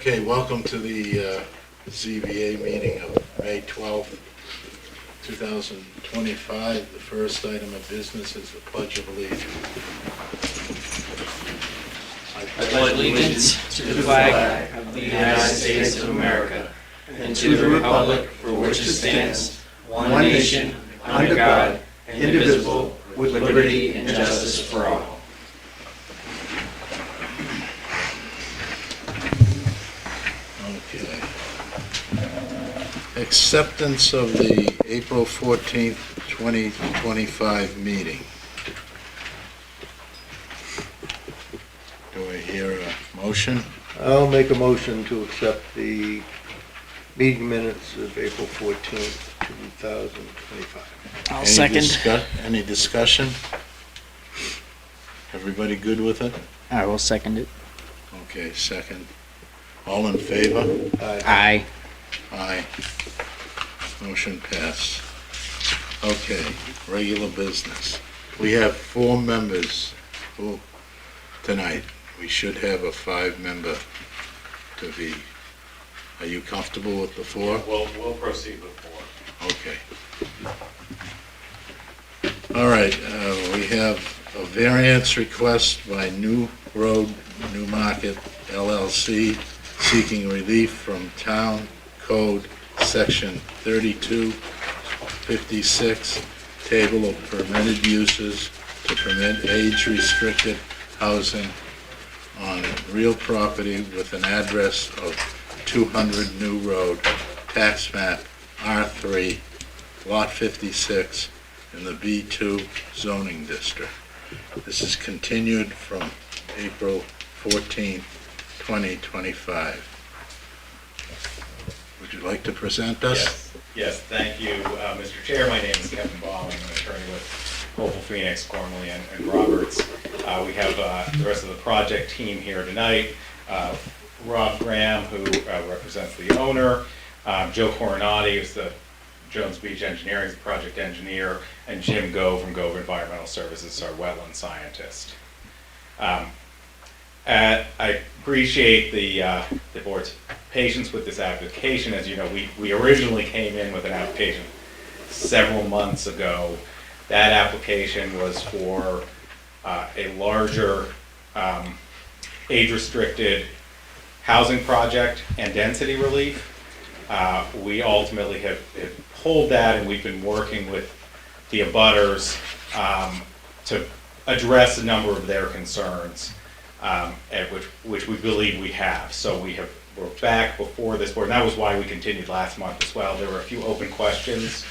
Okay, welcome to the ZBA meeting of May 12th, 2025. The first item of business is the Pledge of Allegiance. I pledge allegiance to the flag of the United States of America and to the republic for which it stands, one nation, under God, indivisible, with liberty and justice for all. Okay. Acceptance of the April 14th, 2025 meeting. Do I hear a motion? I'll make a motion to accept the meeting minutes of April 14th, 2025. I'll second. Any discussion? Everybody good with it? I will second it. Okay, second. All in favor? Aye. Aye. Motion passed. Okay, regular business. We have 4 members tonight. We should have a 5-member to be. Are you comfortable with the 4? We'll proceed with 4. Okay. All right, we have a variance request by Road New Market LLC seeking relief from Town Code Section 3256, Table of Permitted Uses to permit age-restricted housing on real property with an address of 200 New Road, tax map R3, lot 56, in the B2 zoning district. This is continued from April 14th, 2025. Would you like to present us? Yes, thank you, Mr. Chair. My name is Kevin Baum. I'm an attorney with Hopeful Phoenix, Gormley and Roberts. We have the rest of the project team here tonight. Rob Graham, who represents the owner, Joe Coronati, who's the Jones Beach Engineering, is the project engineer, and Jim Gove from Gove Environmental Services, our wetland scientist. I appreciate the board's patience with this application. As you know, we originally came in with an application several months ago. That application was for a larger age-restricted housing project and density relief. We ultimately have pulled that, and we've been working with the abutters to address a number of their concerns, which we believe we have. So we're back before this board, and that was why we continued last month as well. There were a few open questions,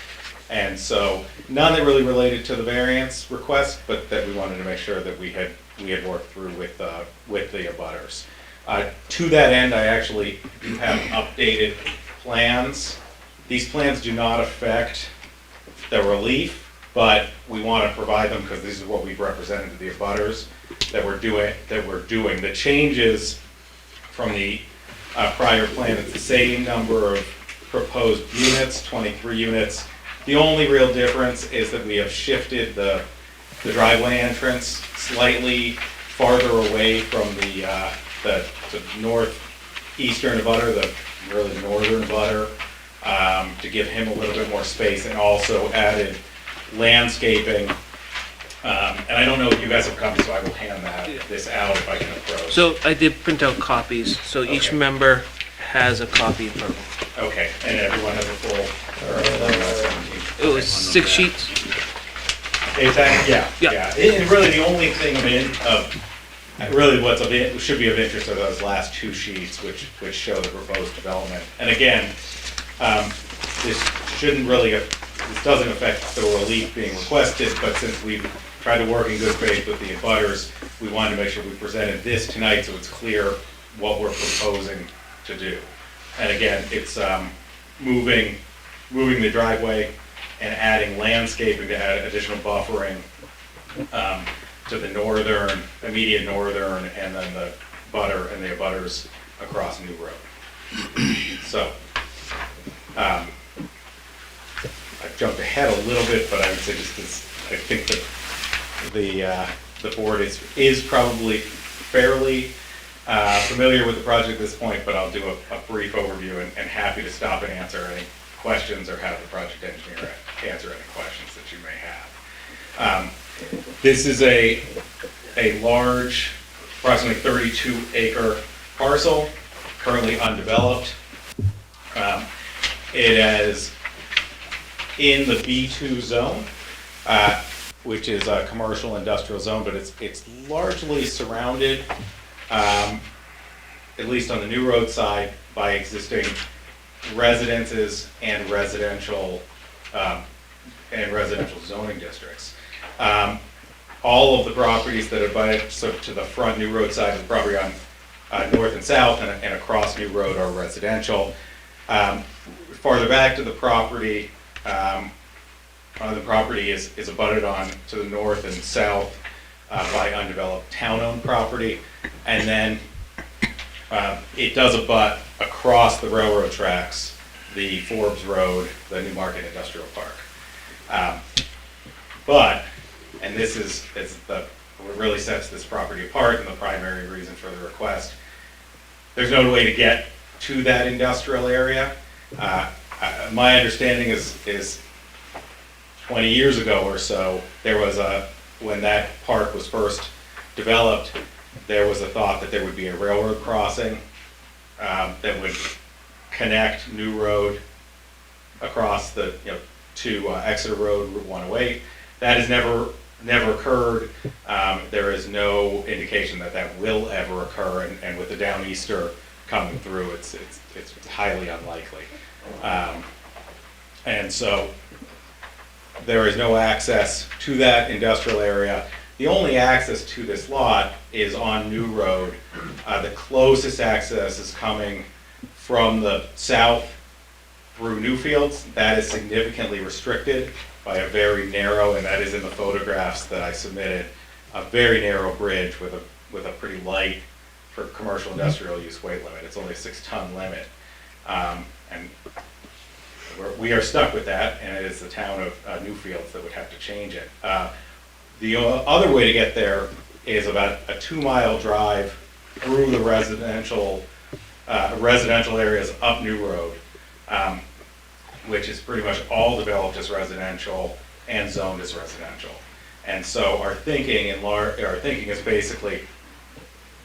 and so none that really related to the variance request, but that we wanted to make sure that we had worked through with the abutters. To that end, I actually do have updated plans. These plans do not affect the relief, but we want to provide them because this is what we've represented to the abutters that we're doing. The changes from the prior plan, it's the same number of proposed units, 23 units. The only real difference is that we have shifted the driveway entrance slightly farther away from the northeastern abutter, the northern abutter, to give him a little bit more space, and also added landscaping. And I don't know if you guys have copies, so I will hand this out if I can approach. So I did print out copies, so each Okay. member has a copy in front of them. Okay, and everyone has a full. It was 6 sheets. Yeah. Yeah. And really, the only thing really what's should be of interest are those last 2 sheets, which show the proposed development. And again, this doesn't affect the relief being requested, but since we've tried to work in good faith with the abutters, we wanted to make sure we presented this tonight so it's clear what we're proposing to do. And again, it's moving the driveway and adding landscaping to add additional buffering to the immediate northern, and then the abutters across New Road. So, I've jumped ahead a little bit, but I would say I think that the board is probably fairly familiar with the project at this point, but I'll do a brief overview and happy to stop and answer any questions or have the project engineer answer any questions that you may have. This is a large, approximately 32-acre parcel, currently undeveloped. It is in the B2 zone, which is a commercial industrial zone, but it's largely surrounded, at least on the New Road side, by existing residences and residential zoning districts. All of the properties that abut so to the front New Road side of the property on north and south and across New Road are residential. Farther back to the property, is abutted on to the north and south by undeveloped town-owned property, and then it does abut across the railroad tracks, the Forbes Road, the Newmarket Industrial Park. But, and this is what really sets this property apart and the primary reason for the request, there's no way to get to that industrial area. My understanding is 20 years ago or so, there was when that park was first developed, there was a thought that there would be a railroad crossing that would connect New Road across the, to Exeter Road, Route 108. That has never occurred. There is no indication that that will ever occur, and with the Downeaster coming through, it's highly unlikely. And so there is no access to that industrial area. The only access to this lot is on New Road. The closest access is coming from the south through Newfields. That is significantly restricted by a very narrow, and that is in the photographs that I submitted, a very narrow bridge with a pretty light, for commercial industrial use, weight limit. It's only a 6-ton limit. And we are stuck with that, and it is the town of Newfields that would have to change it. The other way to get there is about a 2-mile drive through the residential areas up New Road, which is pretty much all developed as residential and zoned as residential. And so our thinking is basically,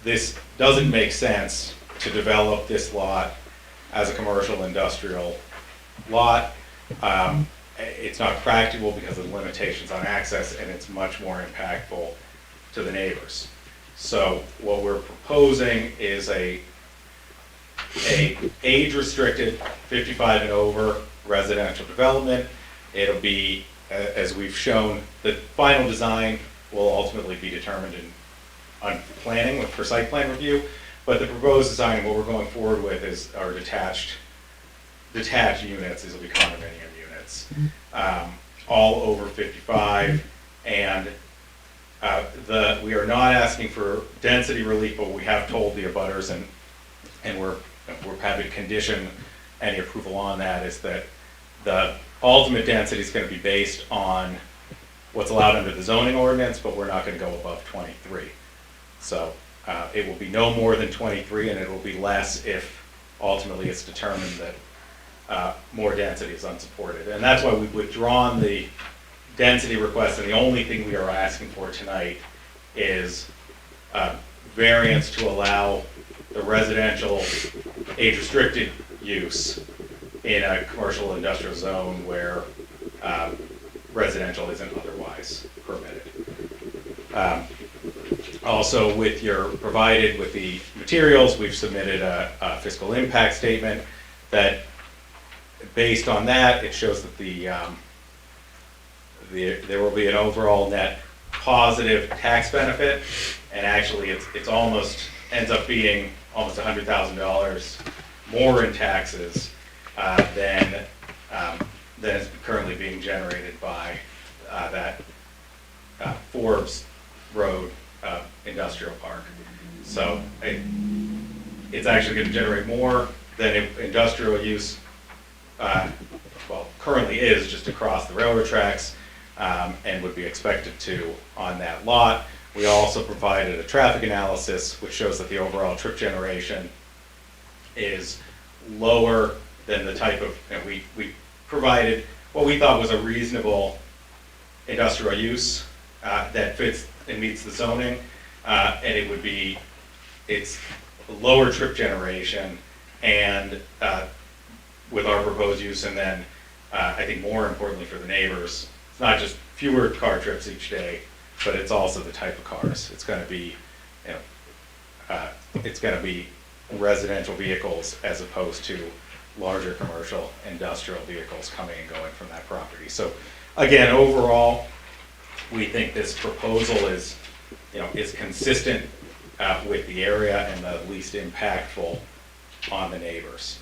this doesn't make sense to develop this lot as a commercial industrial lot. It's not practical because of the limitations on access, and it's much more impactful to the neighbors. So what we're proposing is a age-restricted 55 and over residential development. It'll be, as we've shown, the final design will ultimately be determined on planning for site plan review, but the proposed design, what we're going forward with, is our detached units. These will be condominium units, all over 55, and we are not asking for density relief, but we have told the abutters, and we're happy to condition any approval on that, is that the ultimate density is going to be based on what's allowed under the zoning ordinance, but we're not going to go above 23. So it will be no more than 23, and it will be less if ultimately it's determined that more density is unsupported. And that's why we've withdrawn the density request, and the only thing we are asking for tonight is variance to allow the residential age-restricted use in a commercial industrial zone where residential isn't otherwise permitted. Also, provided with the materials, we've submitted a fiscal impact statement that, based on that, it shows that there will be an overall net positive tax benefit, and actually it's almost ends up being almost $100,000 more in taxes than is currently being generated by that Forbes Road industrial park. So it's actually going to generate more than industrial use currently is just across the railroad tracks, and would be expected to on that lot. We also provided a traffic analysis which shows that the overall trip generation is lower than the type of, and we provided what we thought was a reasonable industrial use that fits and meets the zoning, and it's lower trip generation, and with our proposed use, and then I think more importantly for the neighbors, it's not just fewer car trips each day, but it's also the type of cars. It's going to be, it's going to be residential vehicles as opposed to larger commercial industrial vehicles coming and going from that property. So again, overall, we think this proposal is, is consistent with the area and the least impactful on the neighbors,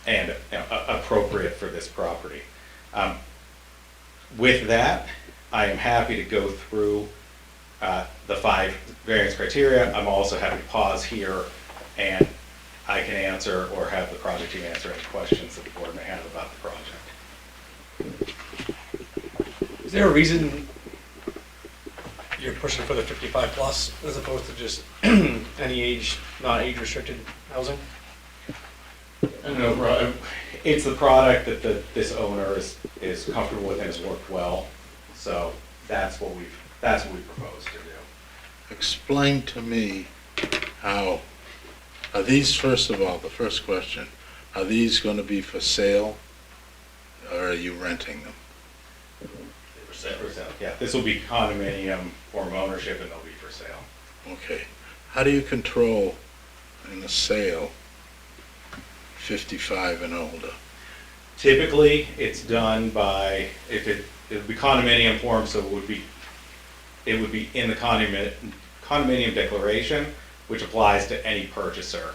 and appropriate for this property. With that, I am happy to go through the 5 variance criteria. I'm also happy to pause here, and I can answer or have the project team answer any questions that the board may have about the project. Is there a reason you're pushing for the 55 plus as opposed to just any age, not age restricted housing? No, it's the product that this owner is comfortable with and has worked well. So that's what we propose to do. Explain to me how, are these, first of all, the first question, are these going to be for sale or are you renting them? For sale. Yeah, this will be condominium form of ownership and they'll be for sale. Okay. How do you control in a sale 55 and older? Typically, it's done by, it would be condominium form, so it would be in the condominium declaration, which applies to any purchaser.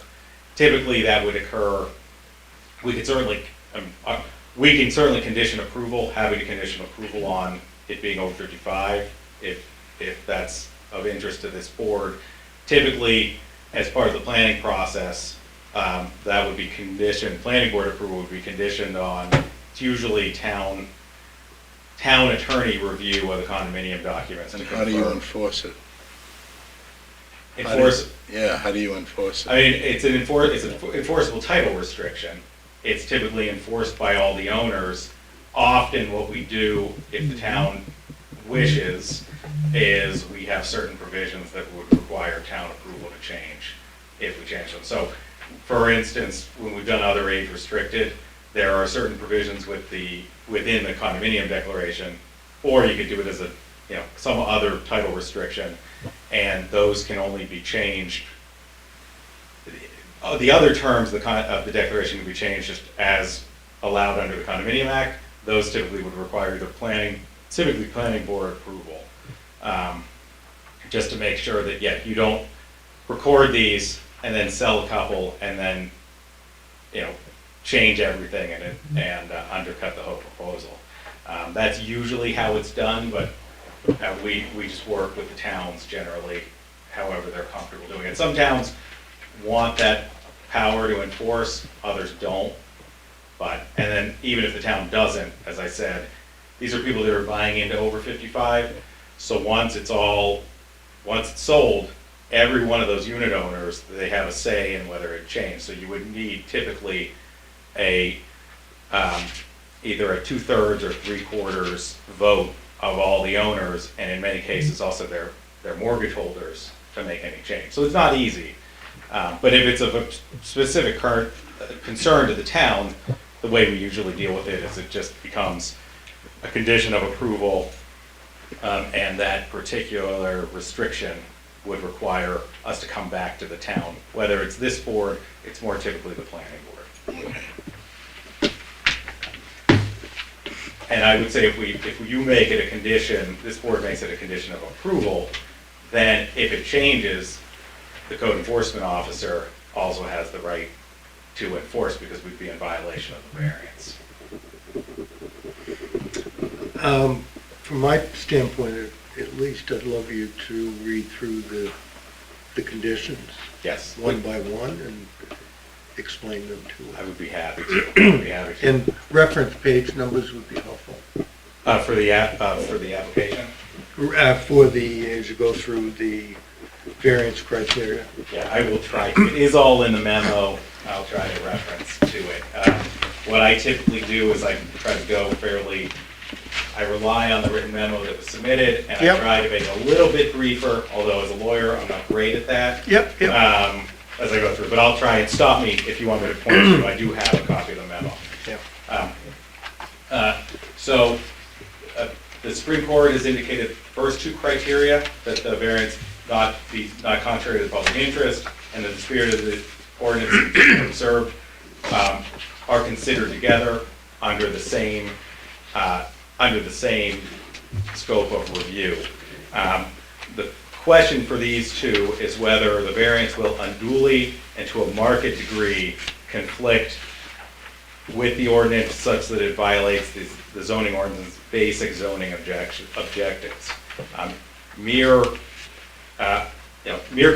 Typically, that would occur, we can certainly condition approval, having to condition approval on it being over 55, if that's of interest to this board. Typically, as part of the planning process, that would be conditioned, planning board approval would be conditioned on, it's usually town attorney review of the condominium documents. And how do you enforce it? Enforce, Yeah, how do you enforce I it? mean, it's an enforceable title restriction. It's typically enforced by all the owners. Often what we do, if the town wishes, is we have certain provisions that would require town approval to change, if we change them. So, for instance, when we've done other age restricted, there are certain provisions within the condominium declaration, or you could do it as some other title restriction, and those can only be changed. The other terms of the declaration can be changed just as allowed under the Condominium Act. Those typically would require either typically planning board approval, just to make sure that, you don't record these and then sell a couple and then, change everything and undercut the whole proposal. That's usually how it's done, but we just work with the towns generally, however they're comfortable doing it. Some towns want that power to enforce, others don't. And then even if the town doesn't, as I said, these are people that are buying into over 55. So once it's sold, every one of those unit owners, they have a say in whether it changed. So you would need typically either a 2/3 or 3/4 vote of all the owners, and in many cases also their mortgage holders, to make any change. So it's not easy. But if it's of a specific current concern to the town, the way we usually deal with it is it just becomes a condition of approval, and that particular restriction would require us to come back to the town. Whether it's this board, it's more typically the planning board. And I would say if you make it a condition, this board makes it a condition of approval, then if it changes, the code enforcement officer also has the right to enforce, because we'd be in violation of the variance. From my standpoint, at least, I'd love you to read through the conditions Yes, one by one and explain them to I us. would be happy to. And reference page numbers would be helpful. For the application? As you go through the variance criteria. Yeah, I will try. It is all in the memo. I'll try to reference to it. What I typically do is I try to go I rely on the written memo that was submitted, and I Yep. try to make it a little bit briefer, although as a lawyer, I'm not great at that. Yep. as I go through, but I'll try and stop me if you want me to point to. I do have a copy of the memo. So, the Supreme Court has indicated the first two criteria, that the variance not contrary to the public interest, and that the spirit of the ordinance observed are considered together under the same scope of review. The question for these two is whether the variance will unduly and to a marked degree conflict with the ordinance such that it violates the zoning ordinance basic zoning objectives. Mere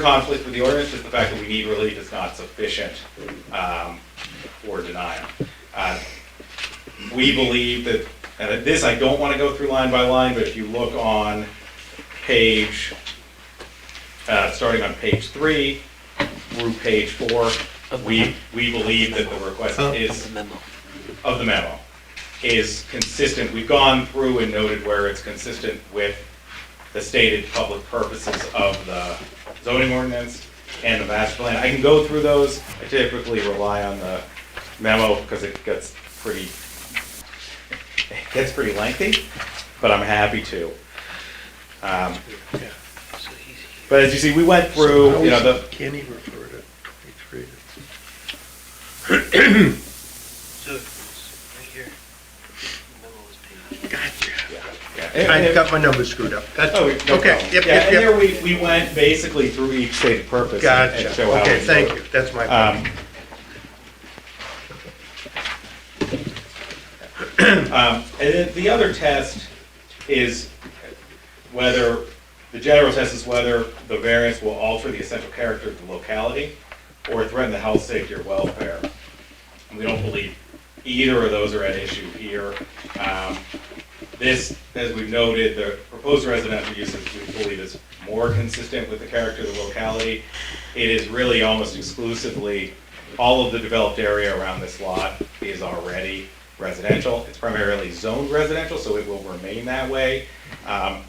conflict with the ordinance, just the fact that we need relief is not sufficient for denial. We believe that, and this I don't want to go through line by line, but if you look on page, starting on page 3 through page 4, we believe that the request is, of the memo, is consistent. We've gone through and noted where it's consistent with the stated public purposes of the zoning ordinance and the master plan. I can go through those. I typically rely on the memo because it gets pretty lengthy, but I'm happy to. But as you see, we went through, you know, Can he refer to 23? I got my numbers screwed up. That's Oh, no okay. problem. Yep, Yeah, yep, and yep. there we went basically through each stated purpose. and Gotcha. show how Okay, we thank work. you. That's my point. And then the other test is whether, the general test is whether the variance will alter the essential character of the locality or threaten the health, safety, or welfare. And we don't believe either of those are at issue here. This, as we've noted, the proposed residential uses we believe is more consistent with the character of the locality. It is really almost exclusively, all of the developed area around this lot is already residential. It's primarily zoned residential, so it will remain that way.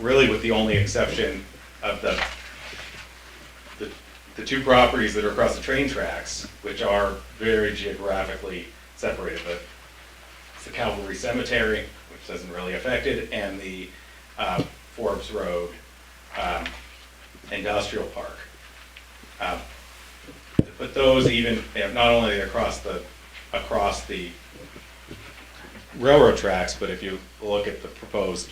Really with the only exception of the two properties that are across the train tracks, which are very geographically separated. But it's the Calvary Cemetery, which doesn't really affect it, and the Forbes Road Industrial Park. But those even, not only across the railroad tracks, but if you look at the proposed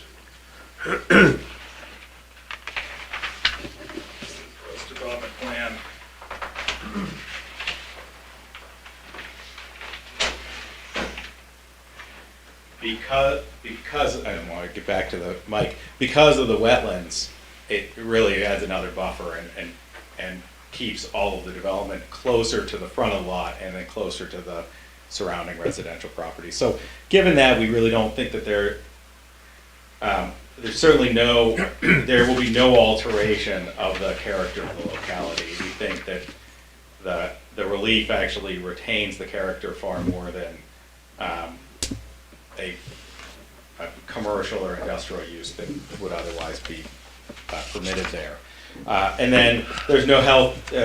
development plan, because I don't want to get back to the mic, because of the wetlands, it really adds another buffer and keeps all of the development closer to the front of the lot and then closer to the surrounding residential properties. So given that, we really don't think that there's certainly there will be no alteration of the character of the locality. We think that the relief actually retains the character far more than a commercial or industrial use that would otherwise be permitted there. And then there's no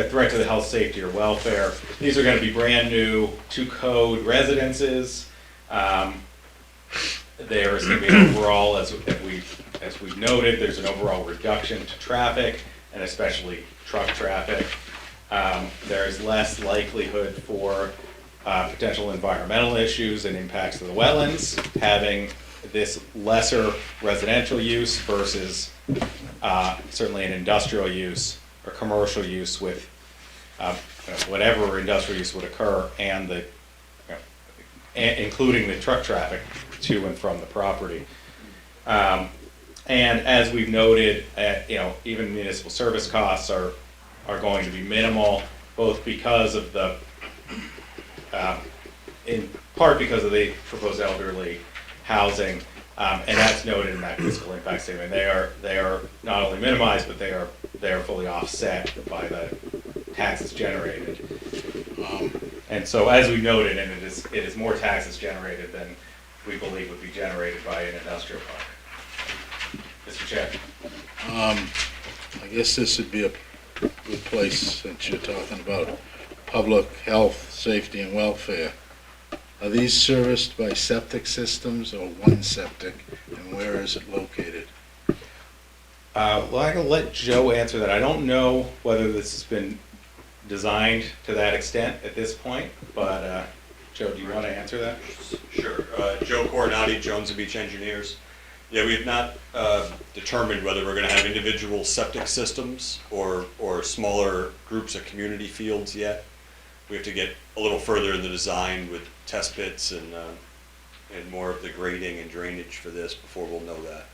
threat to the health, safety, or welfare. These are going to be brand new to code residences. There's going to be an overall, as we've noted, there's an overall reduction to traffic, and especially truck traffic. There's less likelihood for potential environmental issues and impacts to the wetlands, having this lesser residential use versus certainly an industrial use or commercial use with whatever industrial use would occur, and including the truck traffic to and from the property. And as we've noted, even municipal service costs are going to be minimal, both because of in part because of the proposed elderly housing, and that's noted in that fiscal impact statement. They are not only minimized, but they are fully offset by the taxes generated. And so, as we noted, and it is more taxes generated than we believe would be generated by an industrial park. Mr. Chair. I guess this would be a good place, since you're talking about public health, safety, and welfare. Are these serviced by septic systems or one septic, and where is it located? Well, I can let Joe answer that. I don't know whether this has been designed to that extent at this point, but, Joe, do you want to answer that? Sure. Joe Coronati, Jones Beach Engineers. Yeah, we have not determined whether we're going to have individual septic systems or smaller groups of community fields yet. We have to get a little further in the design with test pits and more of the grading and drainage for this before we'll know that.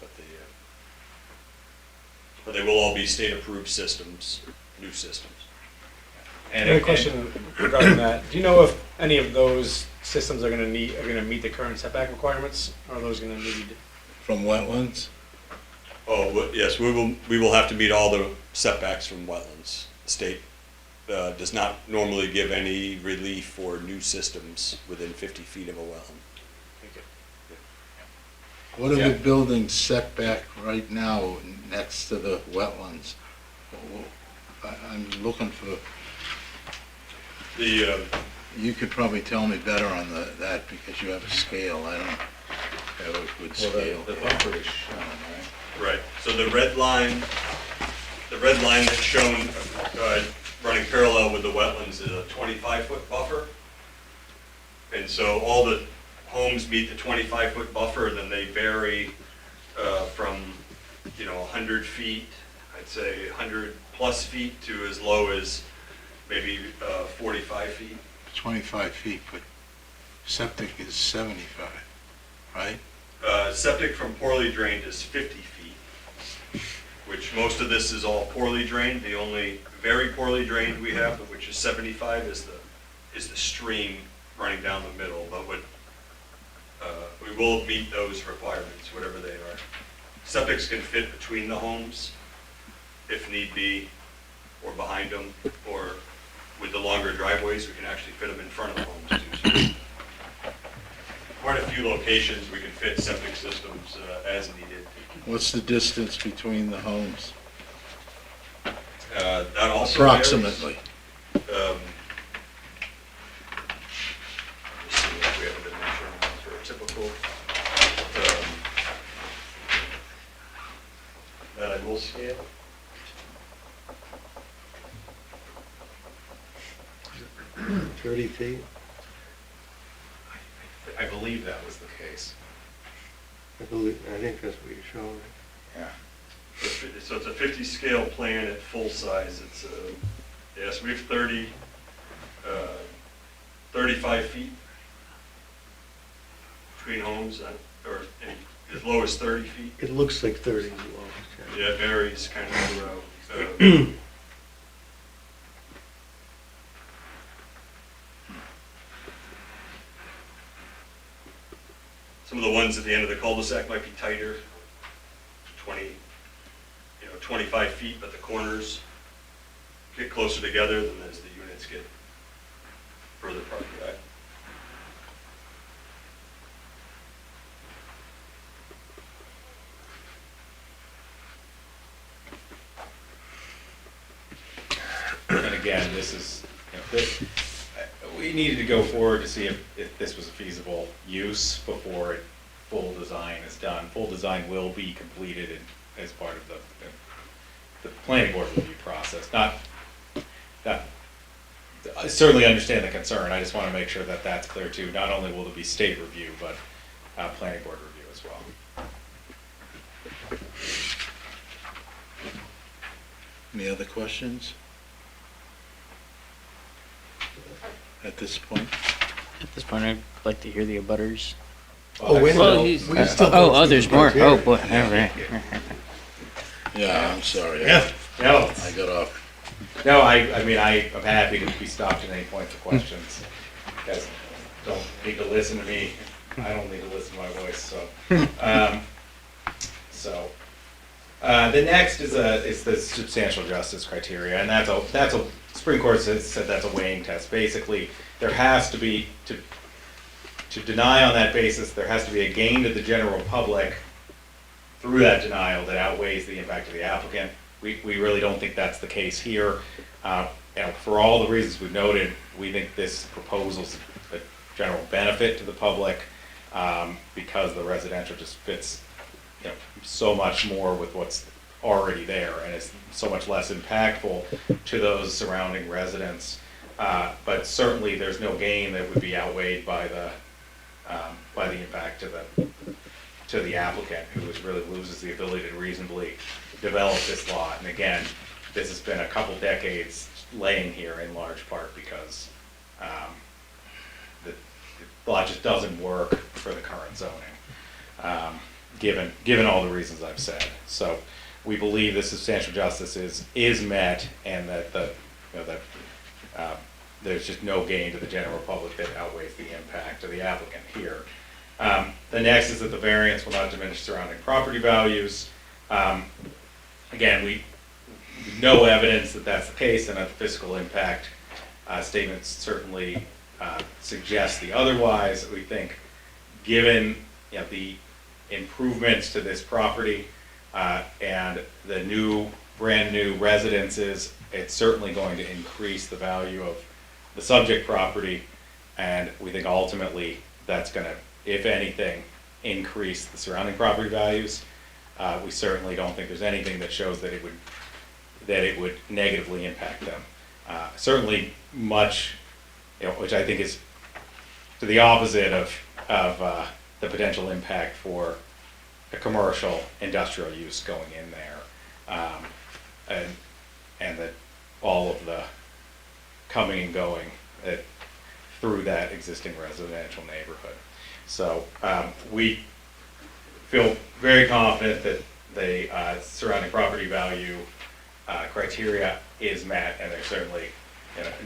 But they will all be state-approved systems, new systems. I have a question regarding that. Do you know if any of those systems are gonna meet the current setback requirements? Or are those gonna need? From wetlands? Oh, yes, we will have to meet all the setbacks from wetlands. The state does not normally give any relief for new systems within 50 feet of a wetland. What are Yeah. the buildings set back right now next to the wetlands? I'm looking for, you could probably tell me better on that because you have a scale. I don't have a good scale. The buffer is shown, right? Right, so the red line that's shown running parallel with the wetlands is a 25-foot buffer. And so all the homes meet the 25-foot buffer, then they vary from, 100 feet, I'd say 100 plus feet to as low as maybe 45 feet. 25 feet, but septic is 75, right? Septic from poorly drained is 50 feet, which most of this is all poorly drained. The only very poorly drained we have, which is 75, is the stream running down the middle. But we will meet those requirements, whatever they are. Septics can fit between the homes if need be, or behind them, or with the longer driveways, we can actually fit them in front of the homes too. So quite a few locations we can fit septic systems as needed. What's the distance between the homes? That also Approximately. varies. Let's see if we have a dimension for a typical. That I will scale. 30 feet? I believe that was the case. I think that's what you're showing. Yeah. So it's a 50 scale plan at full size. It's, yes, we have 35 feet between homes, or as low as 30 feet. It looks like 30 as well. Yeah, it varies kind of throughout. Some of the ones at the end of the cul-de-sac might be tighter, 25 feet, but the corners get closer together than as the units get further apart. And again, this is, we needed to go forward to see if this was a feasible use before full design is done. Full design will be completed as part of the planning board review process. I certainly understand the concern. I just want to make sure that that's clear too. Not only will there be state review, but planning board review as well. Any other questions? At this point? At this point, I'd like to hear the abutters. Oh, wait a Well, minute. he's- We still Oh, go through there's the more. criteria. Oh, boy, all right. Yeah, I'm sorry. Yeah. No, I got off. no, I'm happy to be stopped at any point for questions. You guys don't need to listen to me. I don't need to listen to my voice, so. The next is the substantial justice criteria, and that's a Supreme Court said that's a weighing test. Basically, there has to be, to deny on that basis, there has to be a gain to the general public through that denial that outweighs the impact of the applicant. We really don't think that's the case here. for all the reasons we've noted, we think this proposal's a general benefit to the public, because the residential just fits, so much more with what's already there, and it's so much less impactful to those surrounding residents. But certainly, there's no gain that would be outweighed by the impact to the applicant, who really loses the ability to reasonably develop this lot. And again, this has been a couple decades laying here in large part because the lot just doesn't work for the current zoning, given all the reasons I've said. So we believe the substantial justice is met, and that there's just no gain to the general public that outweighs the impact to the applicant here. The next is that the variance will not diminish surrounding property values. Again, we no evidence that that's the case, and that the fiscal impact statements certainly suggest the otherwise. We think, given the improvements to this property and the brand new residences, it's certainly going to increase the value of the subject property, and we think ultimately that's going to, if anything, increase the surrounding property values. We certainly don't think there's anything that shows that it would negatively impact them. Certainly much, which I think is to the opposite of the potential impact for a commercial industrial use going in there, and that all of the coming and going through that existing residential neighborhood. So we feel very confident that the surrounding property value criteria is met, and there's certainly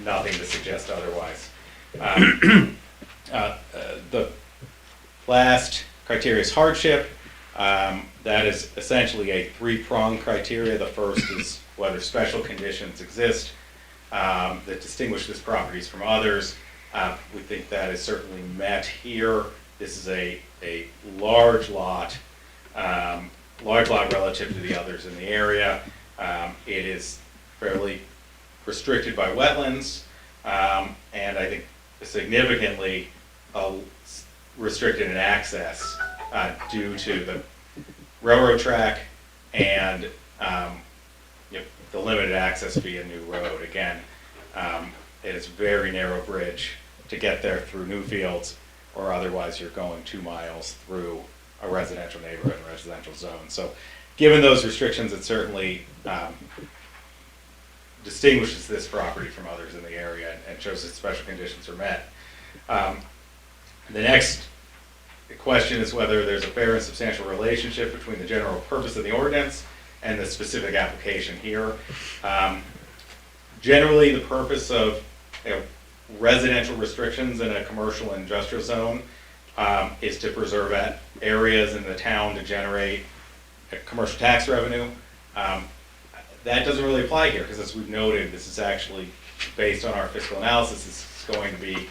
nothing to suggest otherwise. The last criteria is hardship. That is essentially a three-pronged criteria. The first is whether special conditions exist that distinguish this properties from others. We think that is certainly met here. This is a large lot relative to the others in the area. It is fairly restricted by wetlands, and I think significantly restricted in access due to the railroad track and the limited access via new road. Again, it is a very narrow bridge to get there through Newfields, or otherwise you're going 2 miles through a residential neighborhood and residential zone. So given those restrictions, it certainly distinguishes this property from others in the area and shows that special conditions are met. The next question is whether there's a fair and substantial relationship between the general purpose of the ordinance and the specific application here. Generally, the purpose of residential restrictions in a commercial and industrial zone is to preserve areas in the town to generate commercial tax revenue. That doesn't really apply here, because as we've noted, this is actually, based on our fiscal analysis, this is going to be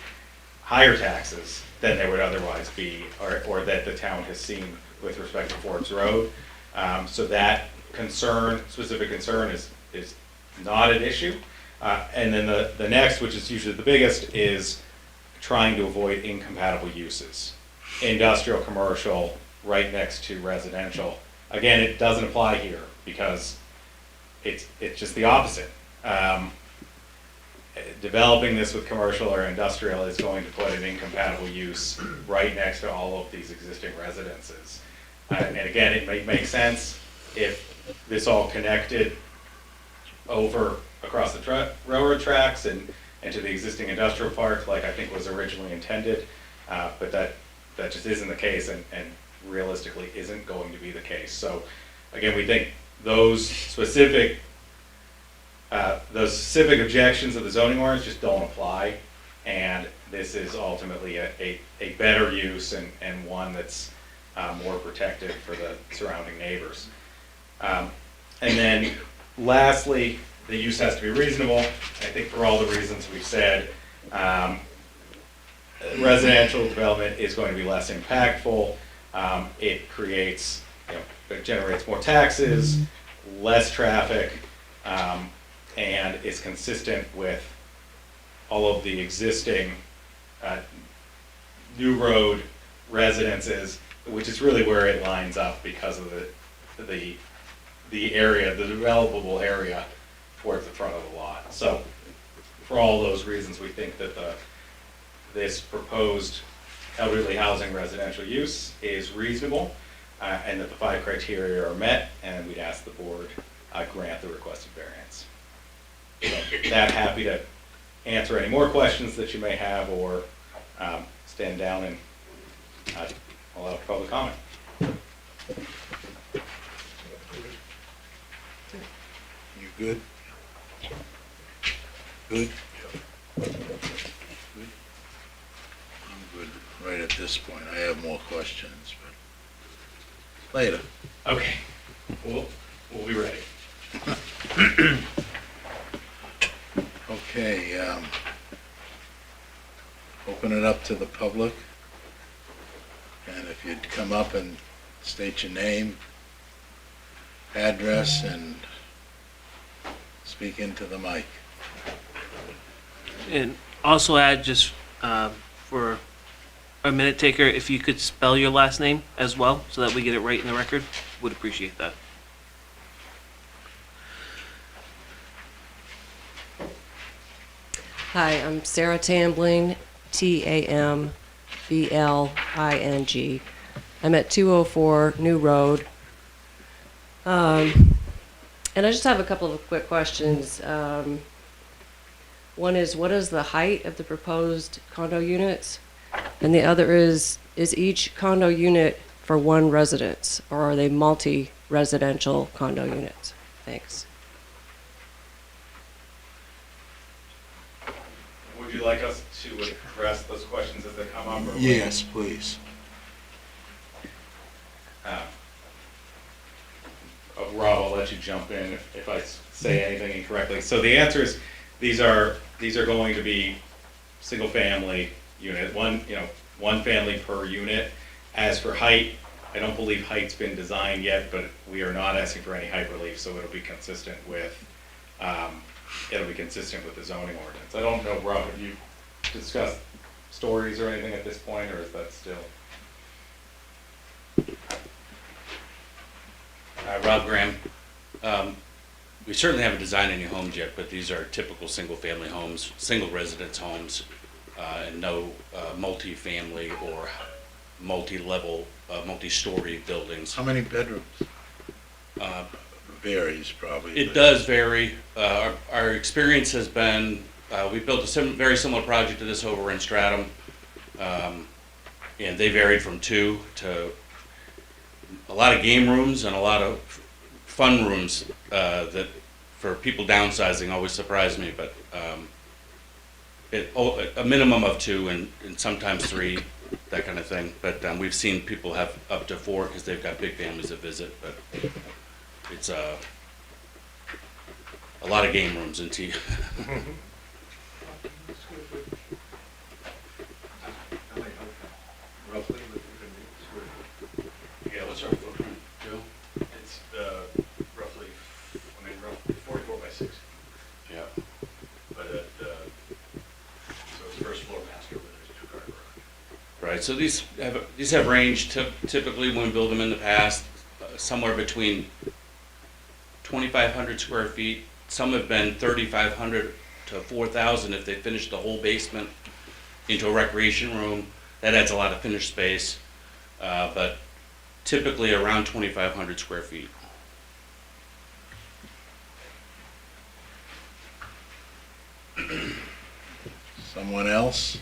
higher taxes than there would otherwise be, or that the town has seen with respect to Forbes Road. So that specific concern is not an issue. And then the next, which is usually the biggest, is trying to avoid incompatible uses. Industrial, commercial, right next to residential. Again, it doesn't apply here because it's just the opposite. Developing this with commercial or industrial is going to put an incompatible use right next to all of these existing residences. And again, it may make sense if this all connected over across the railroad tracks and to the existing industrial park, like I think was originally intended, but that just isn't the case, and realistically isn't going to be the case. So again, we think those specific objections of the zoning ordinance just don't apply, and this is ultimately a better use and one that's more protective for the surrounding neighbors. And then lastly, the use has to be reasonable. I think for all the reasons we've said, residential development is going to be less impactful. It it generates more taxes, less traffic, and is consistent with all of the existing new road residences, which is really where it lines up because of the area, the developable area towards the front of the lot. So for all those reasons, we think that this proposed elderly housing residential use is reasonable, and that the 5 criteria are met, and we'd ask the board grant the requested variance. So that, happy to answer any more questions that you may have, or stand down and allow public comment. You good? Good? Good? I'm good right at this point. I have more questions, but later. Okay, we'll be ready. Okay, open it up to the public. And if you'd come up and state your name, address, and speak into the mic. And also add, just for a minute taker, if you could spell your last name as well, so that we get it right in the record, would appreciate that. Hi, I'm Sarah Tambling, Tambling. I'm at 204 New Road. And I just have a couple of quick questions. One is, what is the height of the proposed condo units? And the other is each condo unit for one residence, or are they multi-residential condo units? Thanks. Would you like us to address those questions as they come up? Or Yes, please. Rob, I'll let you jump in if I say anything incorrectly. So the answer is, these are going to be single-family unit, one family per unit. As for height, I don't believe height's been designed yet, but we are not asking for any height relief, so it'll be consistent with the zoning ordinance. I don't know, Rob, have you discussed stories or anything at this point, or is that still? Rob Graham. We certainly haven't designed any homes yet, but these are typical single-family homes, single residence homes, and no multi-family or multi-level, multi-story buildings. How many bedrooms? Varies probably. It does vary. Our experience has been, we built a very similar project to this over in Stratham, and they varied from 2 to a lot of game rooms and a lot of fun rooms that for people downsizing always surprised me, but a minimum of 2 and sometimes 3, that kind of thing. But we've seen people have up to 4 because they've got big families that visit, but it's a lot of game rooms and tea. Yeah, what's our footprint, Joe? It's roughly 44 by 60. Yeah. But so it's first floor master, but there's a 2-car garage. Right, so these have ranged typically when we build them in the past, somewhere between 2,500 square feet. Some have been 3,500 to 4,000 if they finish the whole basement into a recreation room. That adds a lot of finished space, but typically around 2,500 square feet. Someone else?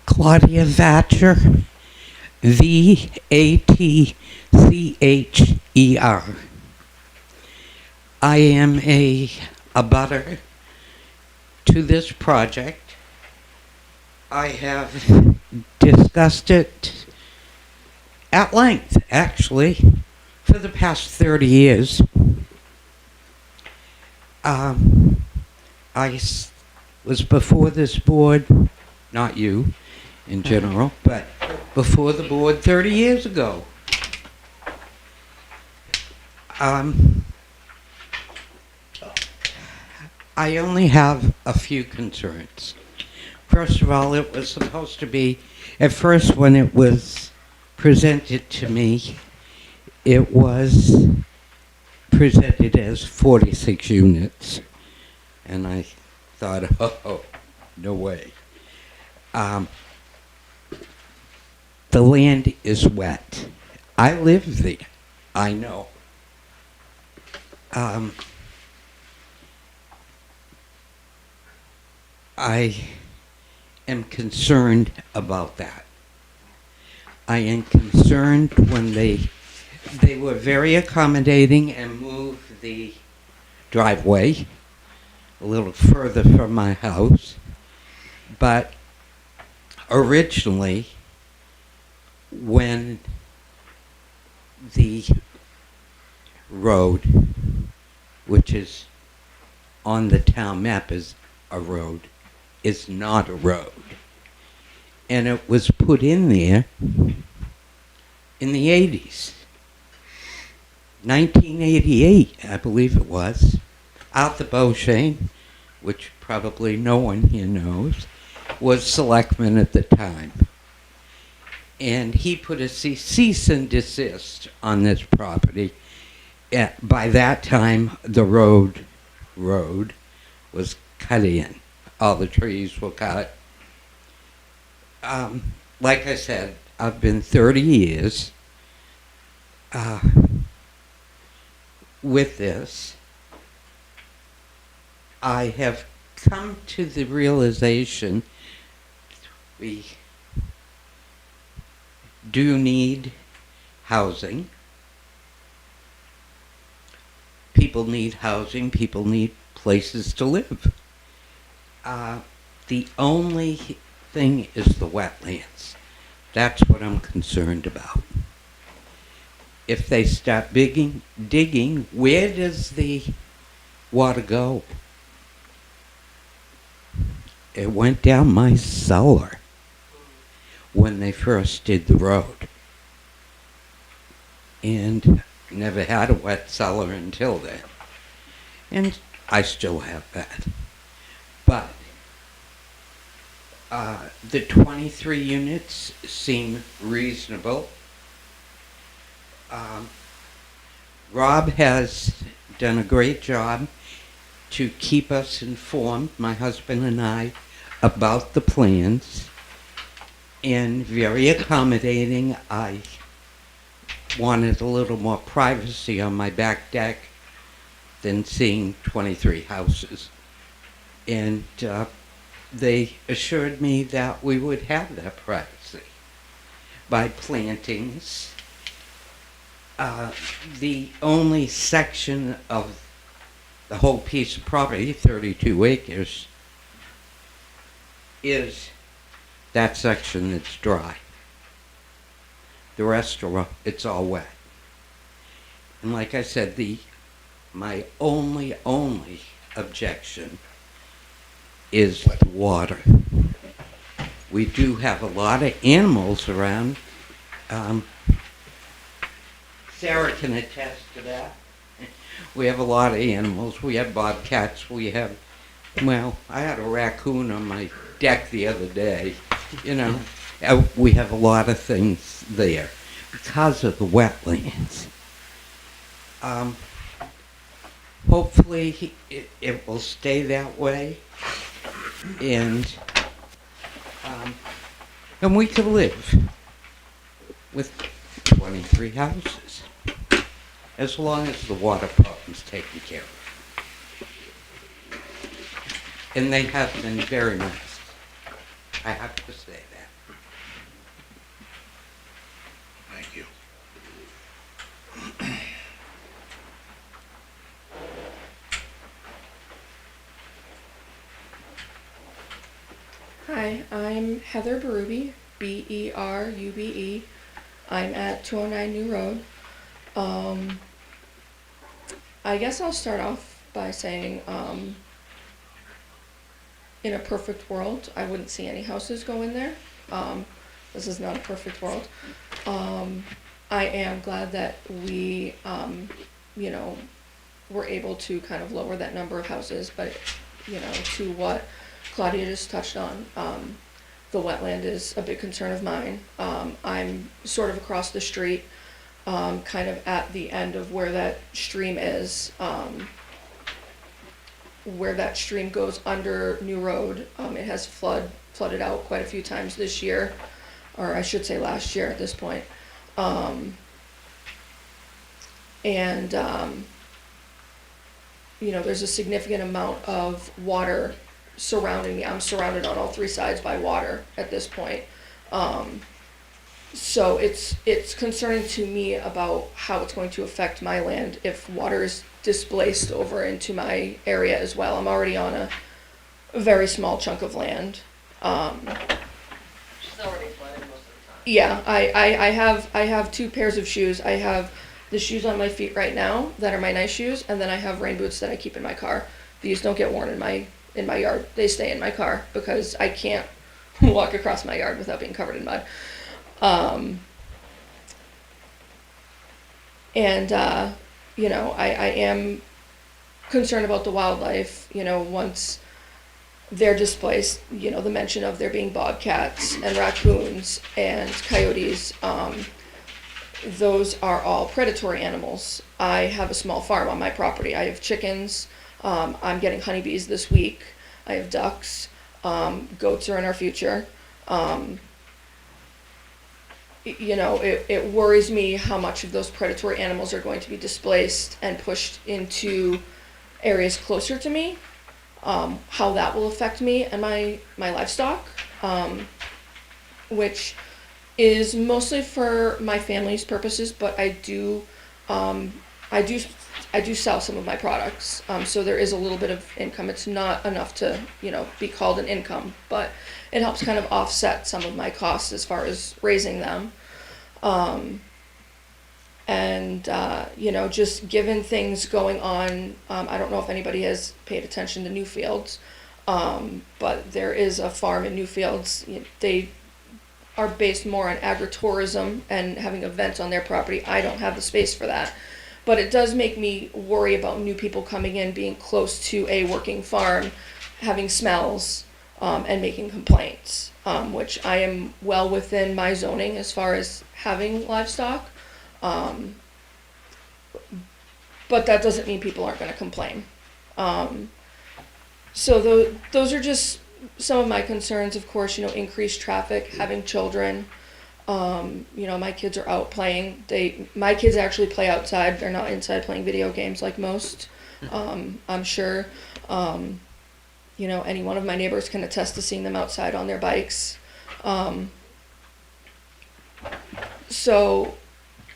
Claudia Thatcher, Vatcher. I am a abutter to this project. I have discussed it at length, actually, for the past 30 years. I was before this board, not you in general, but before the board 30 years ago. I only have a few concerns. First of all, it was supposed to be, at first when it was presented to me, it was presented as 46 units. And I thought, oh, no way. The land is wet. I live there. I know. I am concerned about that. I am concerned when they were very accommodating and moved the driveway a little further from my house. But originally, when the road, which is on the town map as a road, is not a road. And it was put in there in the 80s. 1988, I believe it was. Arthur Beauchesne, which probably no one here knows, was selectman at the time. And he put a cease and desist on this property. By that time, the road was cut in. All the trees were cut. Like I said, I've been 30 years with this. I have come to the realization we do need housing. People need housing. People need places to live. The only thing is the wetlands. That's what I'm concerned about. If they start digging, where does the water go? It went down my cellar when they first did the road. And never had a wet cellar until then. And I still have that. But the 23 units seem reasonable. Rob has done a great job to keep us informed, my husband and I, about the plans, and very accommodating. I wanted a little more privacy on my back deck than seeing 23 houses. And they assured me that we would have that privacy by plantings. The only section of the whole piece of property, 32 acres, is that section that's dry. The rest are, it's all wet. And like I said, my only objection is the water. We do have a lot of animals around. Sarah can attest to that. We have a lot of animals. We have bobcats. We have, well, I had a raccoon on my deck the other day. You know, we have a lot of things there because of the wetlands. Hopefully it will stay that way, and we can live with 23 houses as long as the water problem's taken care of. And they have been very nice. I have to say that. Thank you. Hi, I'm Heather Berube, Berube. I'm at 209 New Road. I guess I'll start off by saying in a perfect world, I wouldn't see any houses go in there. This is not a perfect world. I am glad that we, you know, were able to kind of lower that number of houses, but, you know, to what Claudia just touched on, the wetland is a big concern of mine. I'm sort of across the street, kind of at the end of where that stream is, where that stream goes under New Road. It has flooded out quite a few times this year, or I should say last year at this point. You know, there's a significant amount of water surrounding me. I'm surrounded on all three sides by water at this point. So it's concerning to me about how it's going to affect my land if water is displaced over into my area as well. I'm already on a very small chunk of land. Yeah, I have two pairs of shoes. I have the shoes on my feet right now that are my nice shoes, and then I have rain boots that I keep in my car. These don't get worn in my yard. They stay in my car because I can't walk across my yard without being covered in mud. You know, I am concerned about the wildlife. You know, once they're displaced, you know, the mention of there being bobcats and raccoons and coyotes, those are all predatory animals. I have a small farm on my property. I have chickens. I'm getting honeybees this week. I have ducks. Goats are in our future. You know, it worries me how much of those predatory animals are going to be displaced and pushed into areas closer to me. How that will affect me and my livestock, which is mostly for my family's purposes, but I do sell some of my products, so there is a little bit of income. It's not enough to, you know, be called an income, but it helps kind of offset some of my costs as far as raising them. You know, just given things going on, I don't know if anybody has paid attention to Newfields, but there is a farm in Newfields. They are based more on agritourism and having events on their property. I don't have the space for that. But it does make me worry about new people coming in, being close to a working farm, having smells, and making complaints, which I am well within my zoning as far as having livestock. But that doesn't mean people aren't going to complain. So those are just some of my concerns. Of course, you know, increased traffic, having children. You know, my kids are out playing. My kids actually play outside. They're not inside playing video games like most. I'm sure, you know, any one of my neighbors can attest to seeing them outside on their bikes. So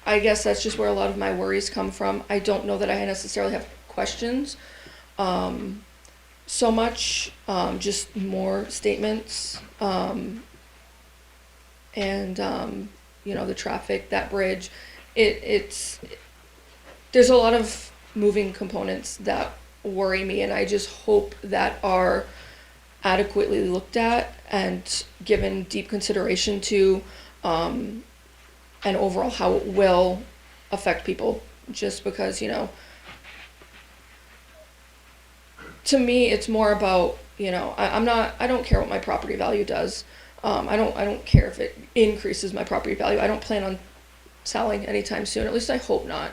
I guess that's just where a lot of my worries come from. I don't know that I necessarily have questions so much, just more statements. You know, the traffic, that bridge, there's a lot of moving components that worry me, and I just hope that are adequately looked at and given deep consideration to, and overall how it will affect people, just because, you know, to me, it's more about, you know, I don't care what my property value does. I don't care if it increases my property value. I don't plan on selling anytime soon. At least I hope not.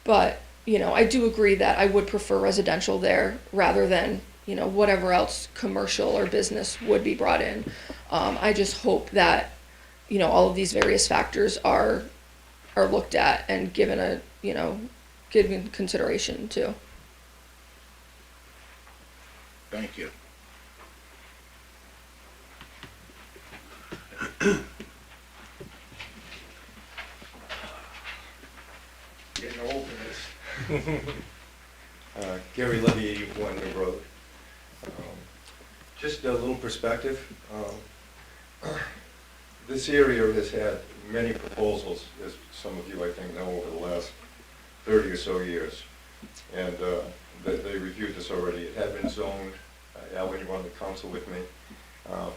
But, you know, I do agree that I would prefer residential there rather than, you know, whatever else commercial or business would be brought in. I just hope that, you know, all of these various factors are looked at and given given consideration too. Thank you. Getting old for this. Gary Levy, 81 New Road. Just a little perspective. This area has had many proposals, as some of you I think know, over the last 30 or so years. And they reviewed this already. It had been zoned, Al, when you were on the council with me,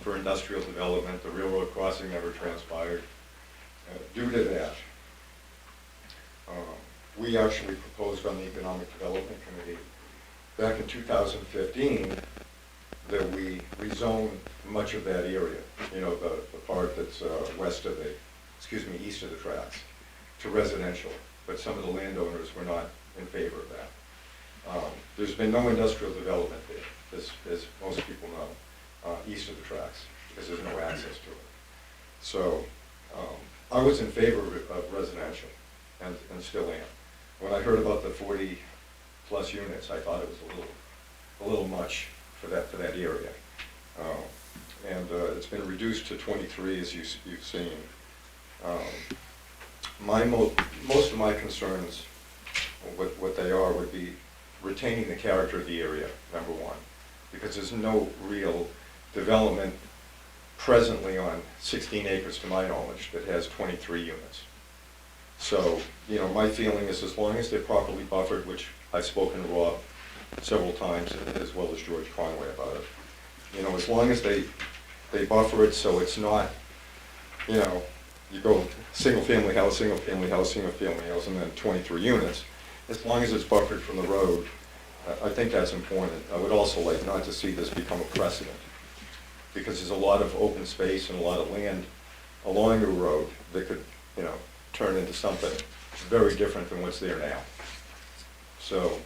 for industrial development. The railroad crossing never transpired. Due to that, we actually proposed on the Economic Development Committee back in 2015 that we rezone much of that area, you know, the part that's east of the tracks, to residential. But some of the landowners were not in favor of that. There's been no industrial development there, as most people know, east of the tracks, because there's no access to it. So I was in favor of residential, and still am. When I heard about the 40-plus units, I thought it was a little much for that area. It's been reduced to 23, as you've seen. Most of my concerns, what they are, would be retaining the character of the area, number one, because there's no real development presently on 16 acres, to my knowledge, that has 23 units. So, you know, my feeling is as long as they're properly buffered, which I've spoken to Rob several times, as well as George Conway about it, you know, as long as they buffer it so it's not, you know, you go single-family house, single-family house, single-family house, and then 23 units, as long as it's buffered from the road, I think that's important. I would also like not to see this become a precedent, because there's a lot of open space and a lot of land along the road that could, you know, turn into something very different than what's there now. So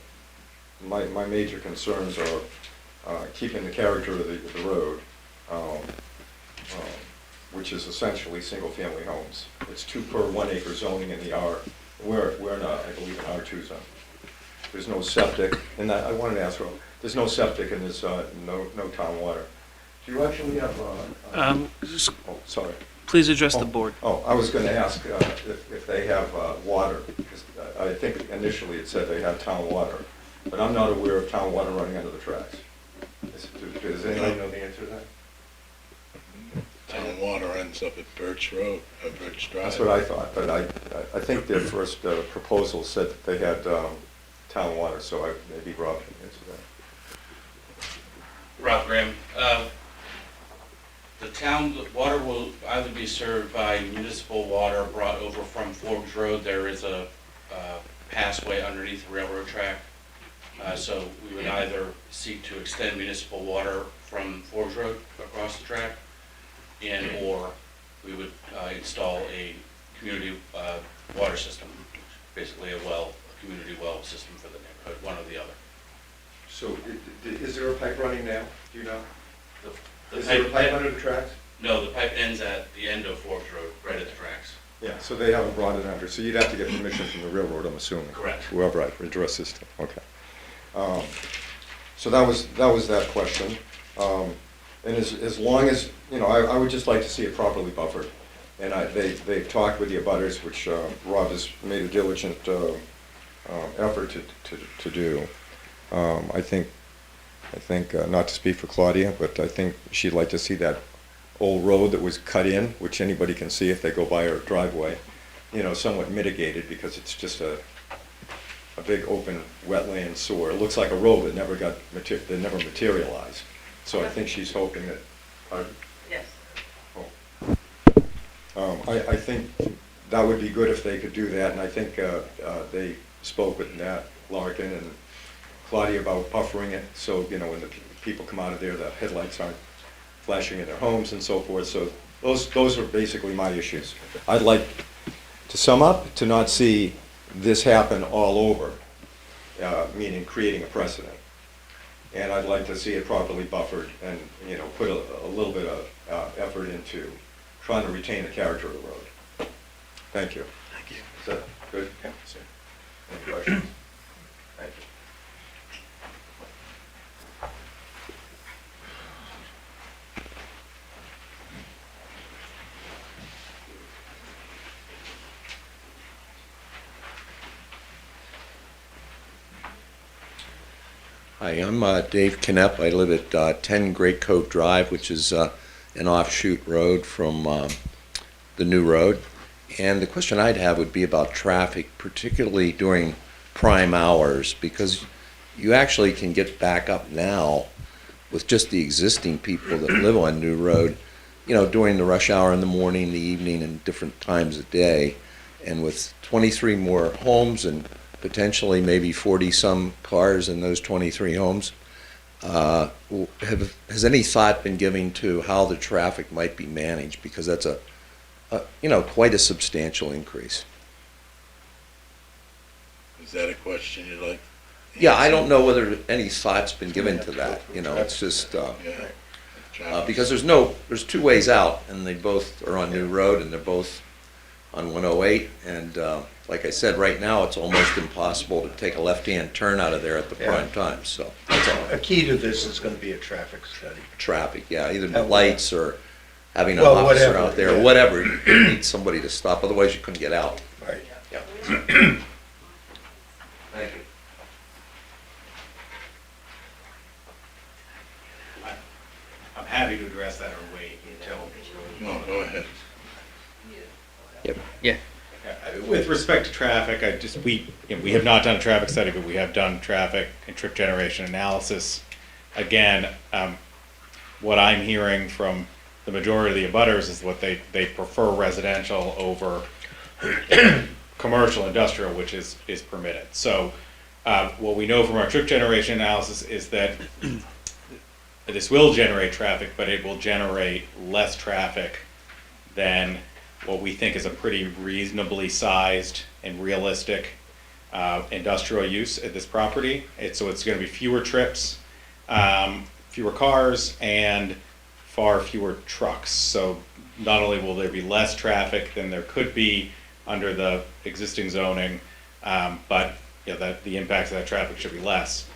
my major concerns are keeping the character of the road, which is essentially single-family homes. It's 2 per 1 acre zoning in the R. We're in I believe, an R2 zone. There's no septic, and I wanted to ask, there's no septic and there's no town water. Do you actually have, sorry. Please address the board. Oh, I was going to ask if they have water, because I think initially it said they have town water, but I'm not aware of town water running under the tracks. Does anybody know the answer to that? Town water ends up at Birch Road, Birch Drive. That's what I thought, but I think their first proposal said that they had town water, so maybe Rob can answer that. Rob Graham. The town water will either be served by municipal water brought over from Forbes Road. There is a passway underneath the railroad track. So we would either seek to extend municipal water from Forbes Road across the track, or we would install a community water system, basically a community well system for the neighborhood, one or the other. So is there a pipe running now? Do you know? The Is there a pipe under the tracks? No, the pipe ends at the end of Forbes Road, right at the tracks. Yeah, so they haven't brought it under, so you'd have to get permission from the railroad, I'm assuming. Correct. Whoever addressed this, okay. So that was that question. And as long as, you know, I would just like to see it properly buffered. And they've talked with the abutters, which Rob has made a diligent effort to do. I think, not to speak for Claudia, but I think she'd like to see that old road that was cut in, which anybody can see if they go by her driveway, you know, somewhat mitigated, because it's just a big open wetland sewer. It looks like a road that never materialized. So I think she's hoping that, pardon? Yes. I think that would be good if they could do that, and I think they spoke with Nat Larkin and Claudia about buffering it, so, you know, when the people come out of there, the headlights aren't flashing in their homes and so forth. So those are basically my issues. I'd like, to sum up, to not see this happen all over, meaning creating a precedent. And I'd like to see it properly buffered and, you know, put a little bit of effort into trying to retain the character of the road. Thank you. Thank you. Is that good? Yeah. Any questions? Thank you. Hi, I'm Dave Knepp. I live at 10 Great Cove Drive, which is an offshoot road from the new road. And the question I'd have would be about traffic, particularly during prime hours, because you actually can get back up now with just the existing people that live on New Road, you know, during the rush hour in the morning, the evening, and different times of day. And with 23 more homes and potentially maybe 40-some cars in those 23 homes, has any thought been given to how the traffic might be managed? Because that's quite a substantial increase. Is that a question you'd like? Yeah, I don't know whether any thought's been given to that, you know, it's just, Yeah. because there's two ways out, and they both are on New Road, and they're both on 108, and like I said, right now, it's almost impossible to take a left-hand turn out of there at the prime time, so, that's all. A key to this is gonna be a traffic study. Traffic, yeah, either the lights or having an Well, officer whatever, out there, yeah. whatever, you need somebody to stop, otherwise you couldn't get out. Right. Yeah. Thank you. I'm happy to address that or wait until. No, go ahead. Yeah. With respect to traffic, we have not done a traffic study, but we have done traffic and trip generation analysis. Again, what I'm hearing from the majority of the abutters is what they prefer residential over commercial industrial, which is permitted. So what we know from our trip generation analysis is that this will generate traffic, but it will generate less traffic than what we think is a pretty reasonably sized and realistic industrial use at this property. So it's going to be fewer trips, fewer cars, and far fewer trucks. So not only will there be less traffic than there could be under the existing zoning, but the impacts of that traffic should be less.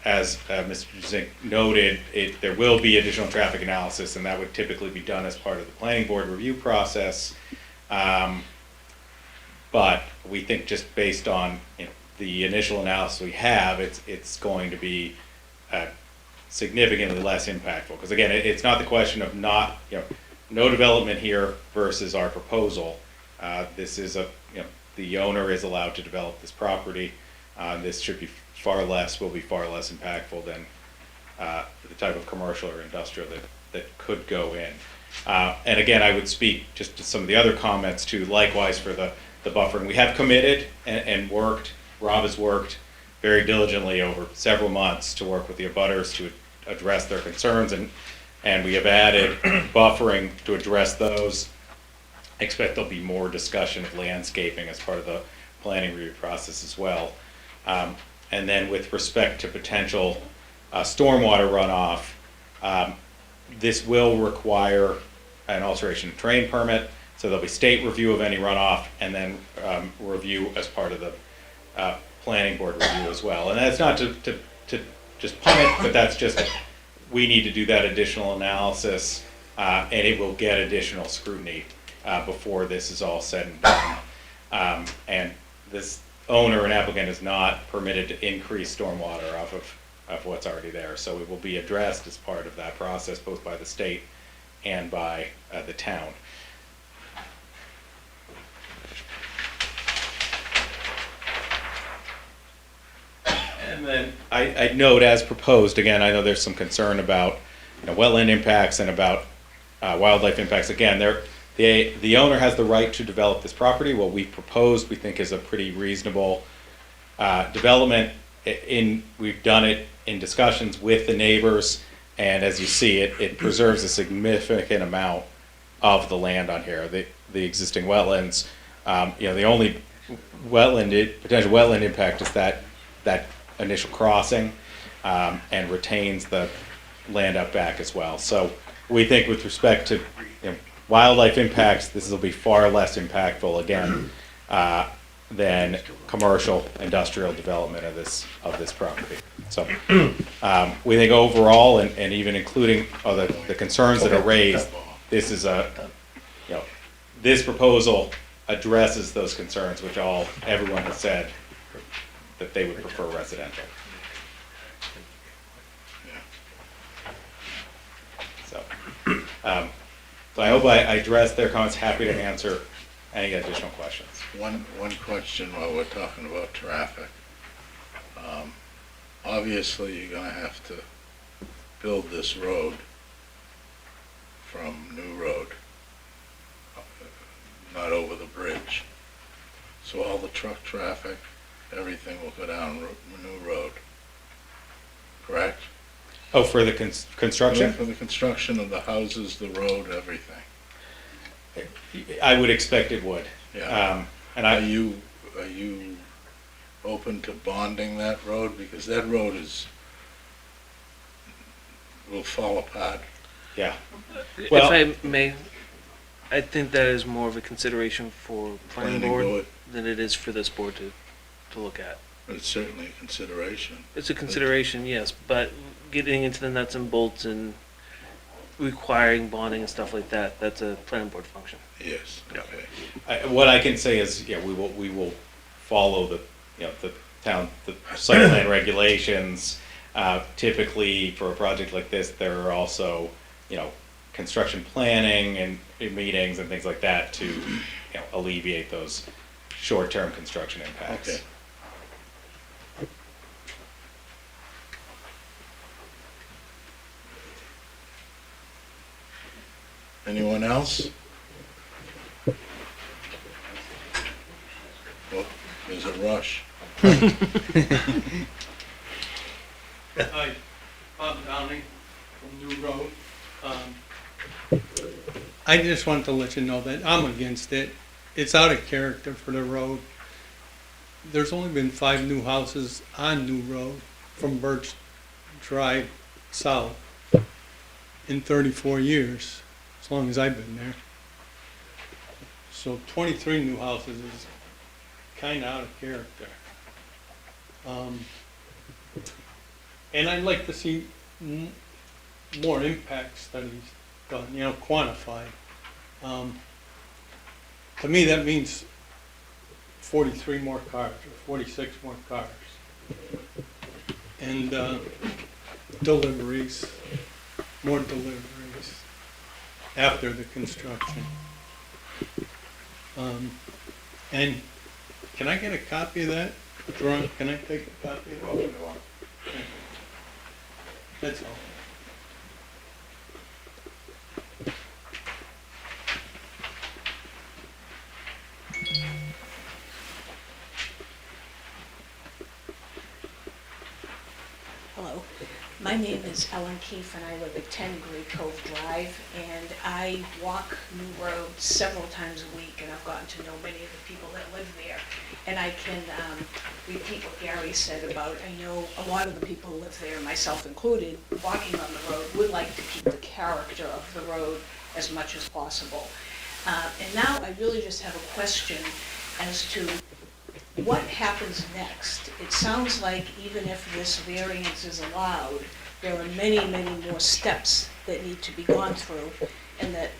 As Mr. Zink noted, there will be additional traffic analysis, and that would typically be done as part of the planning board review process. But we think just based on the initial analysis we have, it's going to be significantly less impactful. Because again, it's not the question of no development here versus our proposal. This is the owner is allowed to develop this property. This should be will be far less impactful than the type of commercial or industrial that could go in. And again, I would speak just to some of the other comments too, likewise for the buffering. We have committed and worked, Rob has worked very diligently over several months to work with the abutters to address their concerns, and we have added buffering to address those. I expect there'll be more discussion of landscaping as part of the planning review process as well. And then with respect to potential stormwater runoff, this will require an alteration of terrain permit, so there'll be state review of any runoff, and then review as part of the planning board review as well. And that's not to just punt it, but that's just, we need to do that additional analysis, and it will get additional scrutiny before this is all said and done. And this owner and applicant is not permitted to increase stormwater off of what's already there. So it will be addressed as part of that process, both by the state and by the town. And then I note, as proposed, again, I know there's some concern about wetland impacts and about wildlife impacts. Again, the owner has the right to develop this property. What we proposed, we think, is a pretty reasonable development. We've done it in discussions with the neighbors, and as you see, it preserves a significant amount of the land on here. The existing wetlands, the only potential wetland impact is that initial crossing, and retains the land up back as well. So we think with respect to wildlife impacts, this will be far less impactful again than commercial industrial development of this property. So we think overall, and even including the concerns that are raised, this is this proposal addresses those concerns, which everyone has said that they would prefer residential. So I hope I addressed their comments. Happy to answer any additional questions. One question while we're talking about traffic. Obviously, you're gonna have to build this road from New Road, not over the bridge. So all the truck traffic, everything will go down New Road, correct? Oh, for the construction? For the construction of the houses, the road, everything. I would expect it would. Yeah. And Are you open to bonding that road? Because that road will fall apart. yeah. If Well- I may, I think that is more of a consideration for planning board than it is for this board to look at. But it's certainly a consideration. It's a consideration, yes, but getting into the nuts and bolts and requiring bonding and stuff like that, that's a planning board function. Yes, okay. What I can say is, yeah, we will follow the town, the site plan regulations. Typically, for a project like this, there are also, construction planning and meetings and things like that to, alleviate those short-term construction impacts. Okay. Anyone else? Oh, there's a rush. Hi, Bob Downey from New Road. I just want to let you know that I'm against it. It's out of character for the road. There's only been 5 new houses on New Road from Birch Drive south in 34 years, as long as I've been there. So 23 new houses is kind of out of character. And I'd like to see more impact studies done, quantified. To me, that means 43 more cars or 46 more cars. And deliveries, more deliveries after the construction. And can I get a copy of that? Drawing? Can I take a copy of it? That's all. Hello, my name is Ellen Keefe and I live at 10 Great Cove Drive, and I walk New Road several times a week, and I've gotten to know many of the people that live there. And I can repeat what Gary said about, I know a lot of the people who live there, myself included, walking on the road would like to keep the character of the road as much as possible. And now I really just have a question as to what happens next. It sounds like even if this variance is allowed, there are many, many more steps that need to be gone through, and that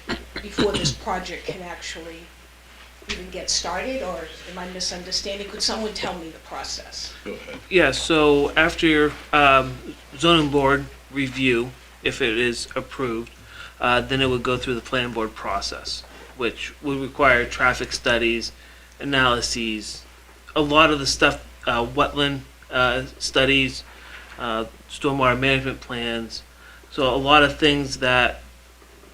before this project can actually even get started, or am I misunderstanding? Could someone tell me the process? Go ahead. Yeah, so after your zoning board review, if it is approved, then it would go through the planning board process, which would require traffic studies, analyses, a lot of the stuff, wetland studies, stormwater management plans. So a lot of things that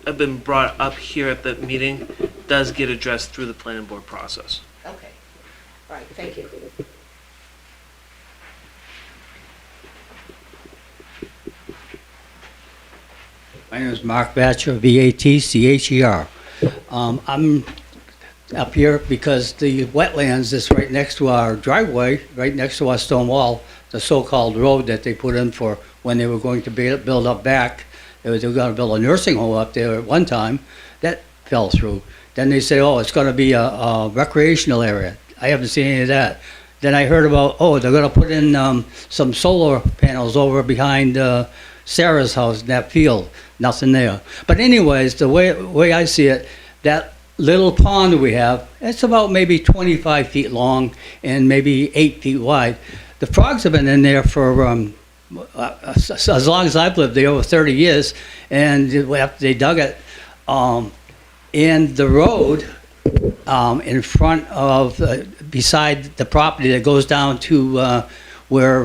have been brought up here at the meeting does get addressed through the planning board process. Okay, all right, thank you. My name is Mark Batcher, V-A-T-C-H-E-R. I'm up here because the wetlands is right next to our driveway, right next to our stone wall, the so-called road that they put in for when they were going to build up back. They were going to build a nursing home up there at one time. That fell through. Then they said, oh, it's going to be a recreational area. I haven't seen any of that. Then I heard about, oh, they're going to put in some solar panels over behind Sarah's house in that field. Nothing there. But anyways, the way I see it, that little pond we have, it's about maybe 25 feet long and maybe 8 feet wide. The frogs have been in there for as long as I've lived there, over 30 years, and after they dug it, and the road in front of, beside the property that goes down to where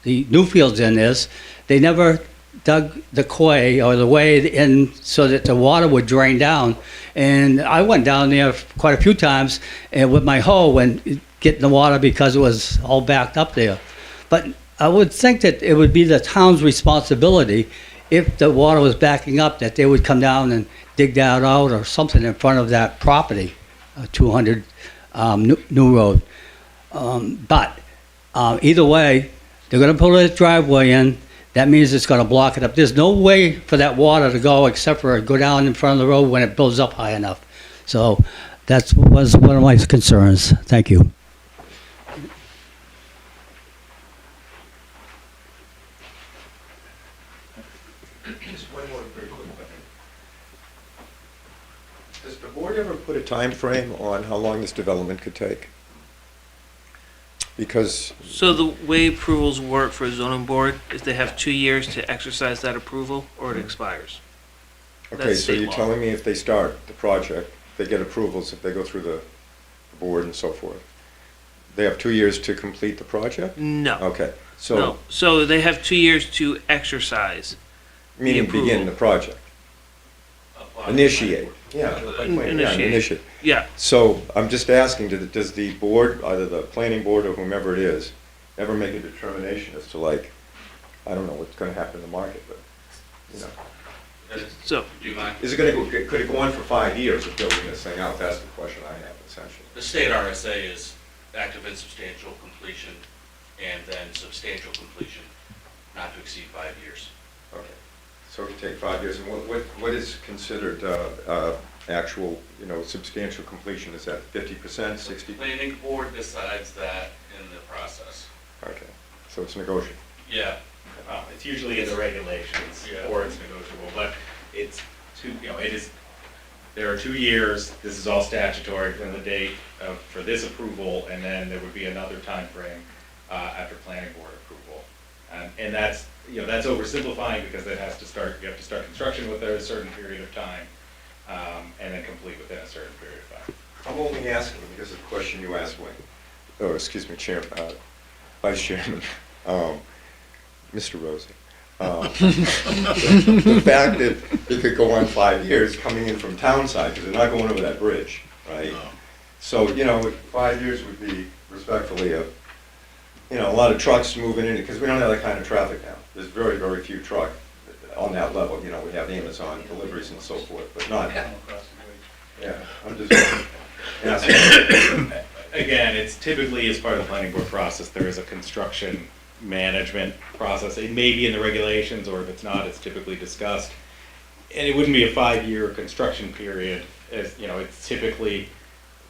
the Newfields Inn is, they never dug the quay or the way in so that the water would drain down. And I went down there quite a few times and with my hoe and getting the water because it was all backed up there. But I would think that it would be the town's responsibility if the water was backing up, that they would come down and dig that out or something in front of that property, 200 New Road. But either way, they're gonna put a driveway in. That means it's gonna block it up. There's no way for that water to go except for go down in front of the road when it builds up high enough. So that was one of my concerns. Thank you. Just one more very quick question. Does the board ever put a time frame on how long this development could take? Because, So the way approvals work for a zoning board is they have 2 years to exercise that approval or it expires. okay, That's so state you're law. telling me if they start the project, they get approvals, if they go through the board and so forth, they have 2 years to complete the project? No. Okay, so, No. So they have 2 years to exercise. meaning approval. begin the project? Initiate, yeah. Initiate. Yeah. So I'm just asking, does the board, either the planning board or whomever it is, ever make a determination as to like, I don't know what's gonna happen in the market, but, you know. So, Do you mind? Is it gonna go, could it go on for 5 years of building this thing out? That's the question I have essentially. The state RSA is active and substantial completion, and then substantial completion, not to exceed 5 years. Okay, so it could take 5 years, and what is considered actual, you know, substantial completion? Is that 50%, 60? The planning board decides that in the process. Okay, so it's negotiable. Yeah. It's usually in the regulations, Yeah. or it's negotiable, but it's there are 2 years, this is all statutory from the date for this approval, and then there would be another time frame after planning board approval. And that's, that's oversimplifying because you have to start construction within a certain period of time, and then complete within a certain period of time. I'm only asking because of the question you asked when, oh, excuse me, Vice Chairman, Mr. Rosen. The fact that it could go on 5 years coming in from town side, because they're not going over that bridge, right? So, 5 years would be respectfully a lot of trucks moving in, because we don't have that kind of traffic now. There's very, very few truck on that level, we have Amazon deliveries and so forth, but not, yeah, I'm just asking. Again, it's typically as part of the planning board process, there is a construction management process. It may be in the regulations, or if it's not, it's typically discussed. And it wouldn't be a 5-year construction period, as, it's typically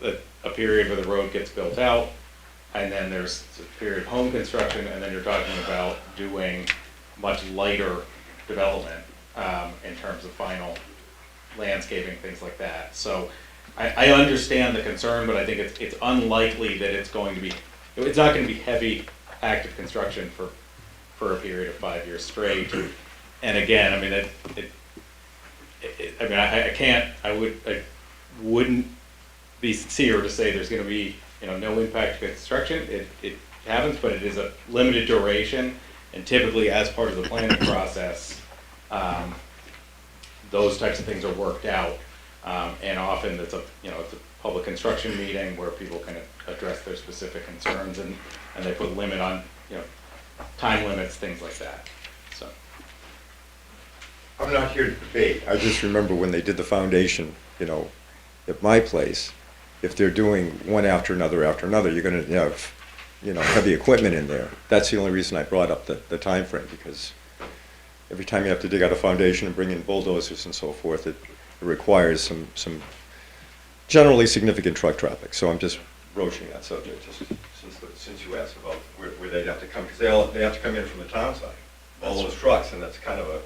a period where the road gets built out, and then there's a period of home construction, and then you're talking about doing much lighter development in terms of final landscaping, things like that. So I understand the concern, but I think it's unlikely that it's not going to be heavy active construction for a period of 5 years straight. And again, I wouldn't be sincere to say there's going to be no impact to construction. It happens, but it is a limited duration, and typically as part of the planning process, those types of things are worked out, and often it's a public construction meeting where people can address their specific concerns, and they put limit on, time limits, things like that, so. I'm not here to debate. I just remember when they did the foundation, at my place, if they're doing one after another, you're gonna have, heavy equipment in there. That's the only reason I brought up the time frame, because every time you have to dig out a foundation and bring in bulldozers and so forth, it requires some generally significant truck traffic. So I'm just broaching that subject, just since you asked about where they'd have to come, because they have to come in from the town side, all those trucks, and that's kind of a,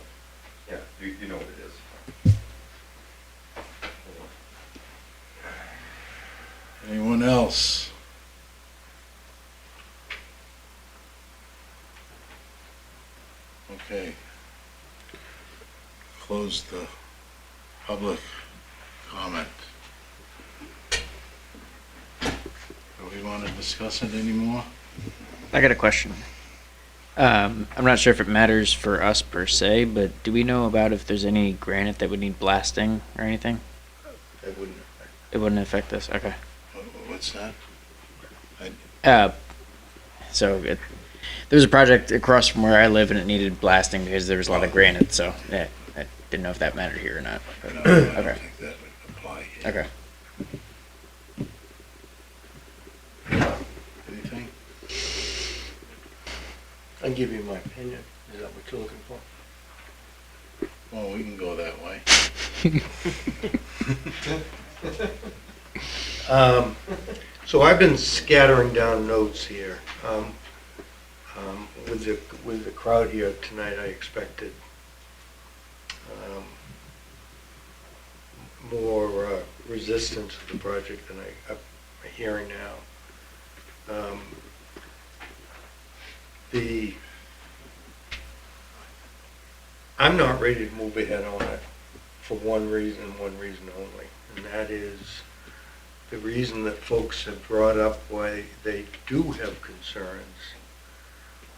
you know what it is. Anyone else? Okay. Close the public comment. Do we want to discuss it anymore? I got a question. I'm not sure if it matters for us per se, but do we know about if there's any granite that would need blasting or anything? That wouldn't, It wouldn't affect this, okay. What's that? There's a project across from where I live and it needed blasting because there was a lot of granite, so yeah, I didn't know if that mattered here or not. But, No, I don't okay, think that would apply here. okay. Anything? I can give you my opinion. Is that what you're looking for? Well, we can go that way. So I've been scattering down notes here. With the crowd here tonight, I expected more resistance to the project than I'm hearing now. I'm not ready to move ahead on it for one reason only, and that is the reason that folks have brought up why they do have concerns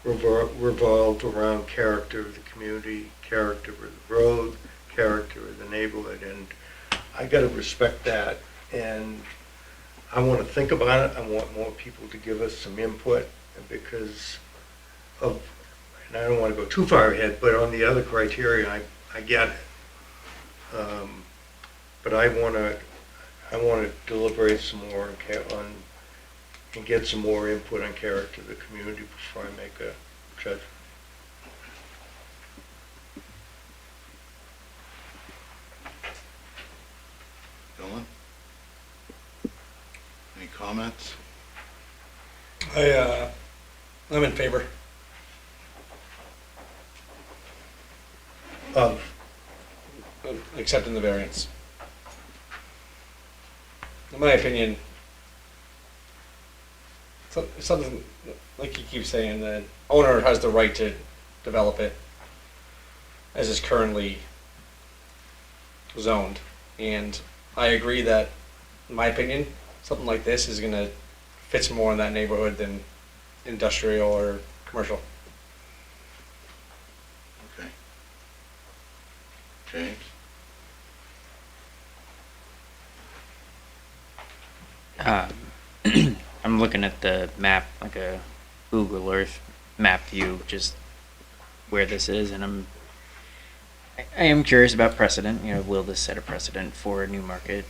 revolved around character of the community, character of the road, character of the neighborhood, and I gotta respect that, and I wanna think about it. I want more people to give us some input because of, and I don't wanna go too far ahead, but on the other criteria, I get it. But I wanna deliberate some more on and get some more input on character of the community before I make a judgment. Dylan? Any comments? I'm in favor. Of Accepting the variance. In my opinion, something, like you keep saying, the owner has the right to develop it as is currently zoned. And I agree that, in my opinion, something like this is gonna fits more in that neighborhood than industrial or commercial. Okay. James? I'm looking at the map, like a Google Earth map view, just where this is, and I am curious about precedent. You know, will this set a precedent for Newmarket?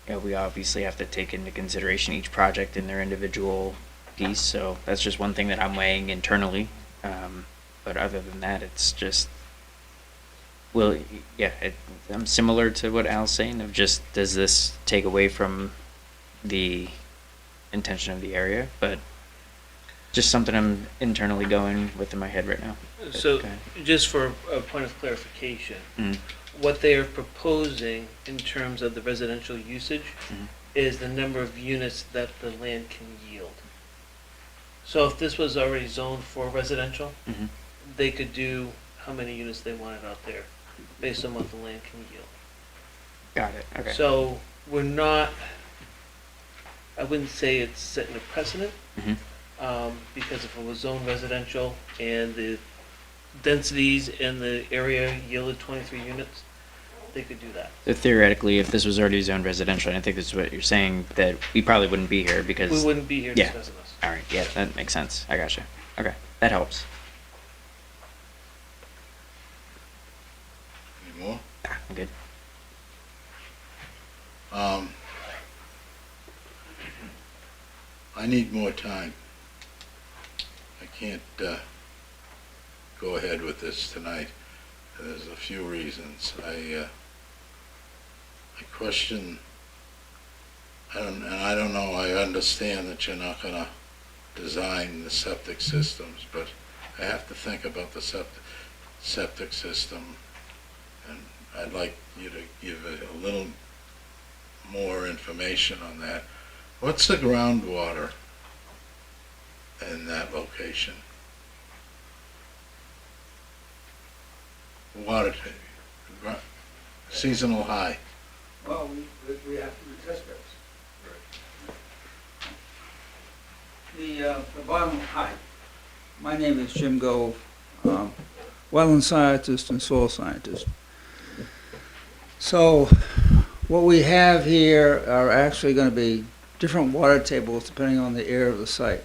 You know, we obviously have to take into consideration each project in their individual piece, so that's just one thing that I'm weighing internally. But other than that, it's just, I'm similar to what Al's saying of just, does this take away from the intention of the area? But just something I'm internally going with in my head right now. So, Okay. just for a point of clarification, Mhm. what they are proposing in terms of the residential usage Mhm. is the number of units that the land can yield. So if this was already zoned for residential, Mhm. they could do how many units they wanted out there based on what the land can yield. Got it, okay. So we're not, I wouldn't say it's setting a precedent, Mhm. because if it was zoned residential and the densities in the area yielded 23 units, they could do that. So theoretically, if this was already zoned residential, and I think this is what you're saying, that we probably wouldn't be here because. We wouldn't be here Yeah. discussing this. All right, yeah, that makes sense. I gotcha. Okay, that helps. Any more? I'm good. I need more time. I can't go ahead with this tonight. There's a few reasons. I question, I don't know, I understand that you're not gonna design the septic systems, but I have to think about the septic system, and I'd like you to give a little more information on that. What's the groundwater in that location? Water, seasonal high. Well, we have to do test pits. The bottom height My name is Jim Gove, wetland scientist and soil scientist. So what we have here are actually going to be different water tables depending on the area of the site.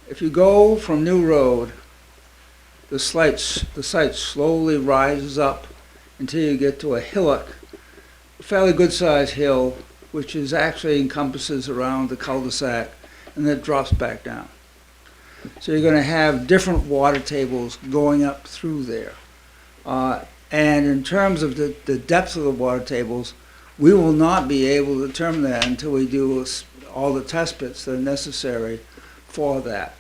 If you go from New Road, the site slowly rises up until you get to a hillock, a fairly good-sized hill, which is actually encompasses around the cul-de-sac, and then it drops back down. So you're going to have different water tables going up through there. And in terms of the depth of the water tables, we will not be able to determine that until we do all the test bits that are necessary for that.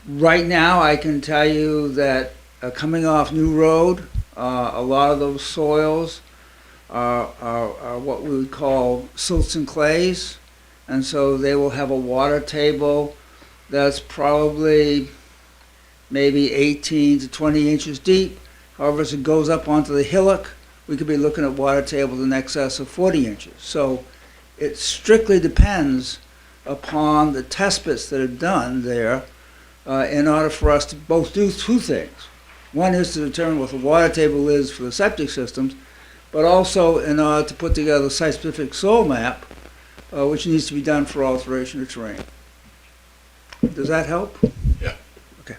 Right now, I can tell you that coming off New Road, a lot of those soils are what we would call silts and clays, and so they will have a water table that's probably maybe 18 to 20 inches deep. However, as it goes up onto the hillock, we could be looking at water tables in excess of 40 inches. So it strictly depends upon the test bits that are done there in order for us to both do two things. One is to determine what the water table is for the septic systems, but also in order to put together a site-specific soil map, which needs to be done for alteration of terrain. Does that help? Yeah. Okay.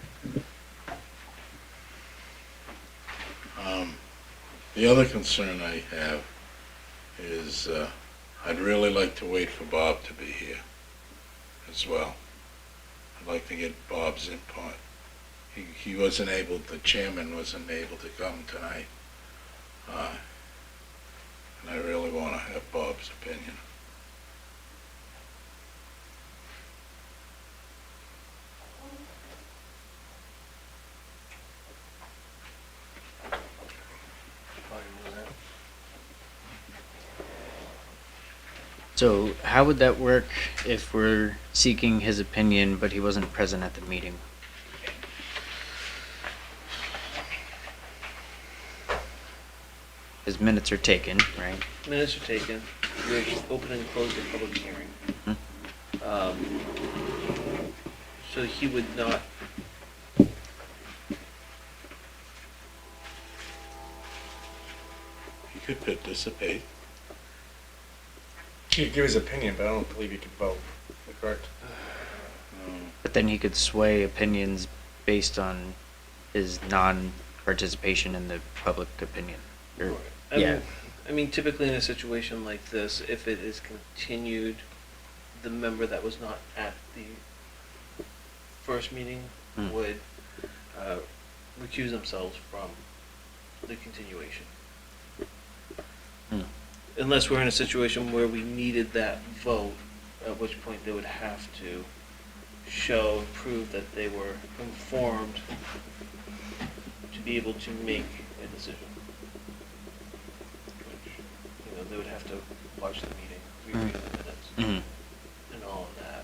The other concern I have is I'd really like to wait for Bob to be here as well. I'd like to get Bob's input. He wasn't able, the chairman wasn't able to come tonight. And I really want to have Bob's opinion. So how would that work if we're seeking his opinion, but he wasn't present at the meeting? His minutes are taken, right? Minutes are taken. We're just open and close the public hearing. So he would not. He could participate. He could give his opinion, but I don't believe he could vote. Is that correct? But then he could sway opinions based on his non-participation in the public opinion. Or, yeah. I mean, typically in a situation like this, if it is continued, the member that was not at the first meeting would recuse themselves from the continuation. Unless we're in a situation where we needed that vote, at which point they would have to show and prove that they were informed to be able to make a decision. Which, you know, they would have to watch the meeting, review the minutes, and all of that.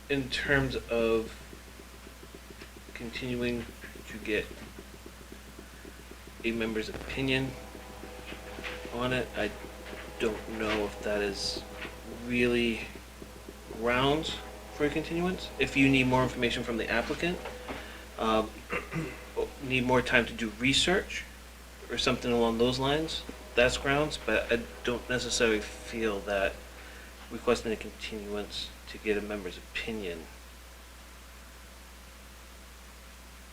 In terms of continuing to get a member's opinion on it, I don't know if that is really grounds for a continuance. If you need more information from the applicant, need more time to do research or something along those lines, that's grounds, but I don't necessarily feel that requesting a continuance to get a member's opinion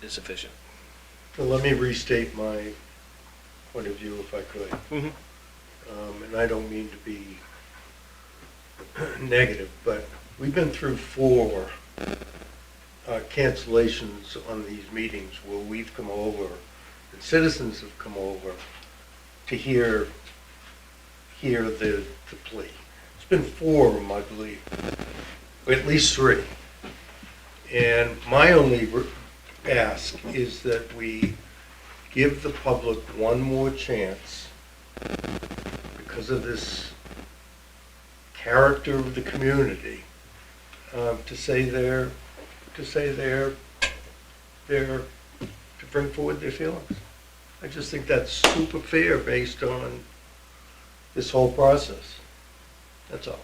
is sufficient. Well, let me restate my point of view if I could. And I don't mean to be negative, but we've been through 4 cancellations on these meetings where we've come over, and citizens have come over to hear the plea. It's been 4 of them, I believe, or at least 3. And my only ask is that we give the public one more chance because of this character of the community to bring forward their feelings. I just think that's super fair based on this whole process. That's all.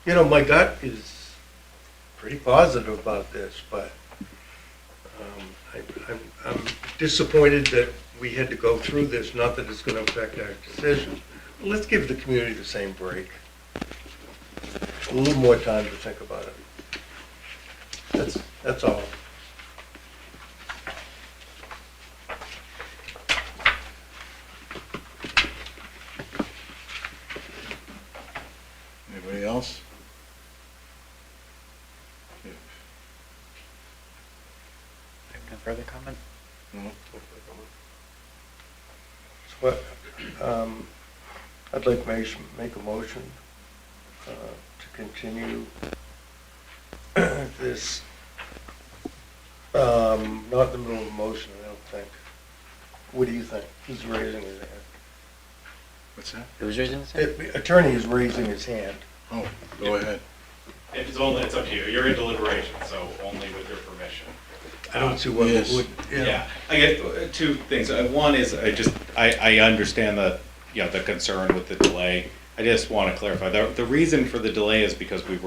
You know, my gut is pretty positive about this, but I'm disappointed that we had to go through this, not that it's gonna affect our decision. Let's give the community the same break. A little more time to think about it. That's all. Anybody else? No further comment? No? So what, I'd like to make a motion to continue this, not in the middle of a motion, I don't think. What do you think? He's raising his hand. What's that? Who's raising his hand? The attorney is raising his hand. Oh, go ahead. It's up to you. You're in deliberation, so only with your permission. I don't see what it Yes. would, Yeah, I get two things. One is I understand the concern with the delay. I just want to clarify, the reason for the delay is because we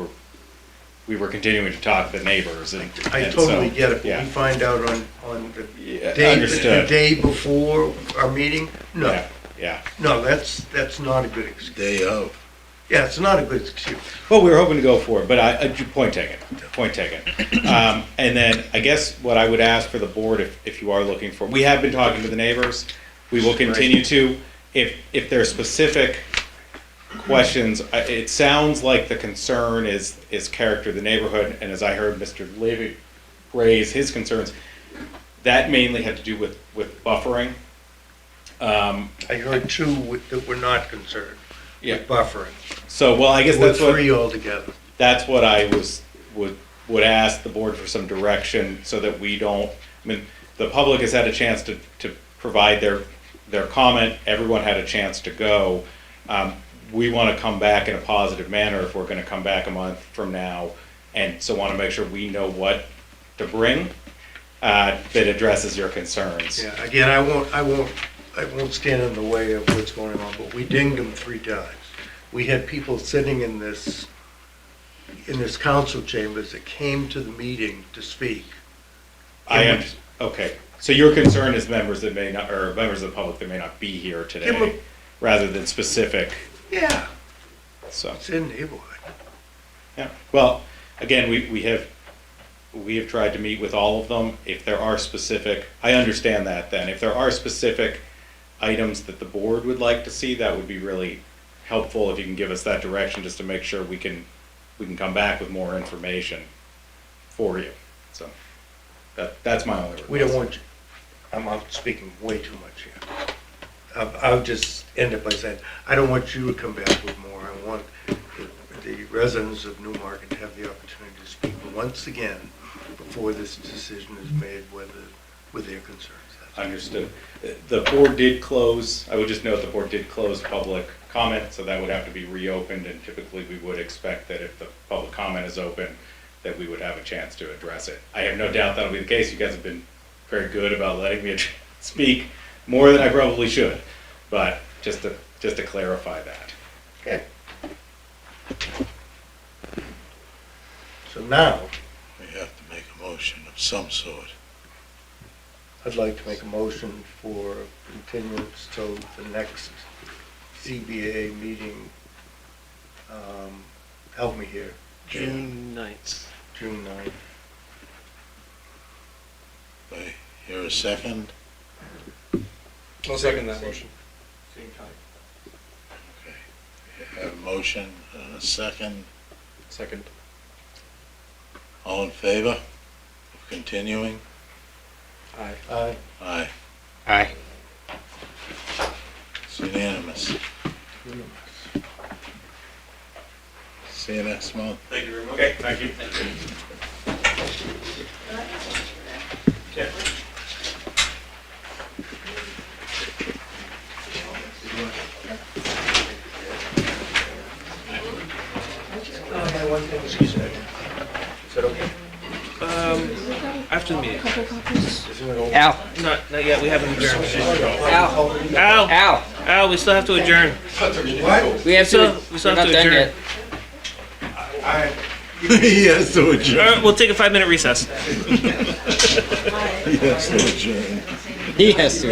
were continuing to talk to the neighbors and. I and totally so, get it, but yeah. we find out on the Yeah, day, the understood. day before our meeting? No, Yeah, yeah. no, that's not a good excuse. Day of. Yeah, it's not a good excuse. Well, we were hoping to go for it, but point taken, point taken. And then I guess what I would ask for the board, if you are looking for, we have been talking to the neighbors. We will continue to, if there are specific questions, it sounds like the concern is character of the neighborhood, and as I heard Mr. Levy raise his concerns, that mainly had to do with buffering. I heard two that were not concerned Yeah. with buffering. So, well, I guess There were that's what. three altogether. That's what I would ask the board for some direction so that we don't, I mean, the public has had a chance to provide their comment, everyone had a chance to go. We want to come back in a positive manner if we're going to come back a month from now, and so want to make sure we know what to bring that addresses your concerns. Yeah, again, I won't stand in the way of what's going on, but we dinged them 3 times. We had people sitting in this council chambers that came to the meeting to speak. Okay, so your concern is members that may not, or members of the public that may not be here Give today, 'em- rather than specific, Yeah, so. it's in the neighborhood. Yeah, well, again, we have tried to meet with all of them. If there are specific, I understand that then. If there are specific items that the board would like to see, that would be really helpful if you can give us that direction, just to make sure we can come back with more information for you. So, that's my only request. We don't want you, I'm speaking way too much here. I'll just end it by saying, I don't want you to come back with more. I want the residents of Newmarket to have the opportunity to speak once again before this decision is made with their concerns. Understood. The board did close, I would just note the board did close public comment, so that would have to be reopened, and typically we would expect that if the public comment is open, that we would have a chance to address it. I have no doubt that'll be the case. You guys have been very good about letting me speak more than I probably should, but just to clarify that. Okay. So now, We have to make a motion of some sort. I'd like to make a motion for continuance till the next CBA meeting. Help me here. June 9th. June 9th. Okay, here a second. I'll second that motion. Same time. Okay. You have a motion and a second. Second. All in favor of continuing? Aye. Aye. Aye. Aye. It's unanimous. See you next month. Thank you very much. Okay, thank you. Excuse me. Is that okay? After the meeting. Isn't it okay? Al. Not yet, we haven't adjourned. Al. Al. Al. Al. Kyle, we still have to adjourn. What? We have So- to. we still We're have not to done adjourn. yet. He has to All adjourn. right, we'll take a 5-minute recess. He has to adjourn. He has to.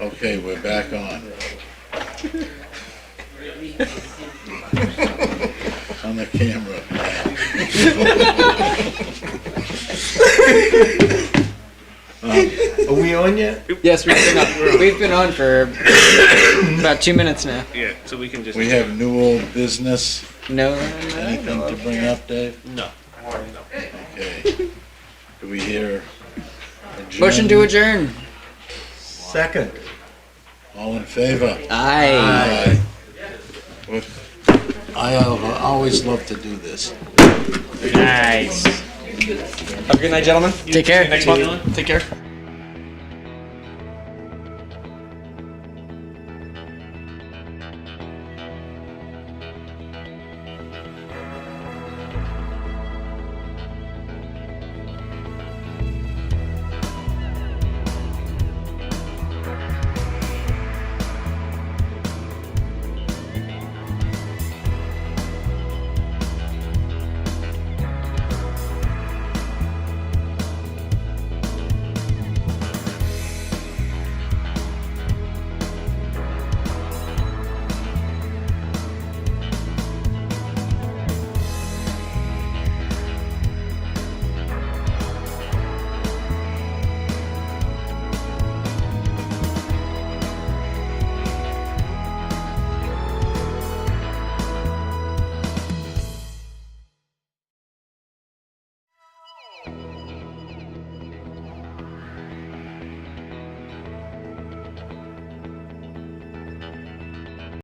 Okay, we're back on. On the camera. Are we on yet? Yes, we've been on for about 2 minutes now. Yeah, so we can just. We have new old business. No. Anything to bring up, Dave? No. Okay. Do we hear? Motion to adjourn. Second. All in favor? Aye. I always love to do this. Nice. Have a good night, gentlemen. Take care. See you next month. Take care.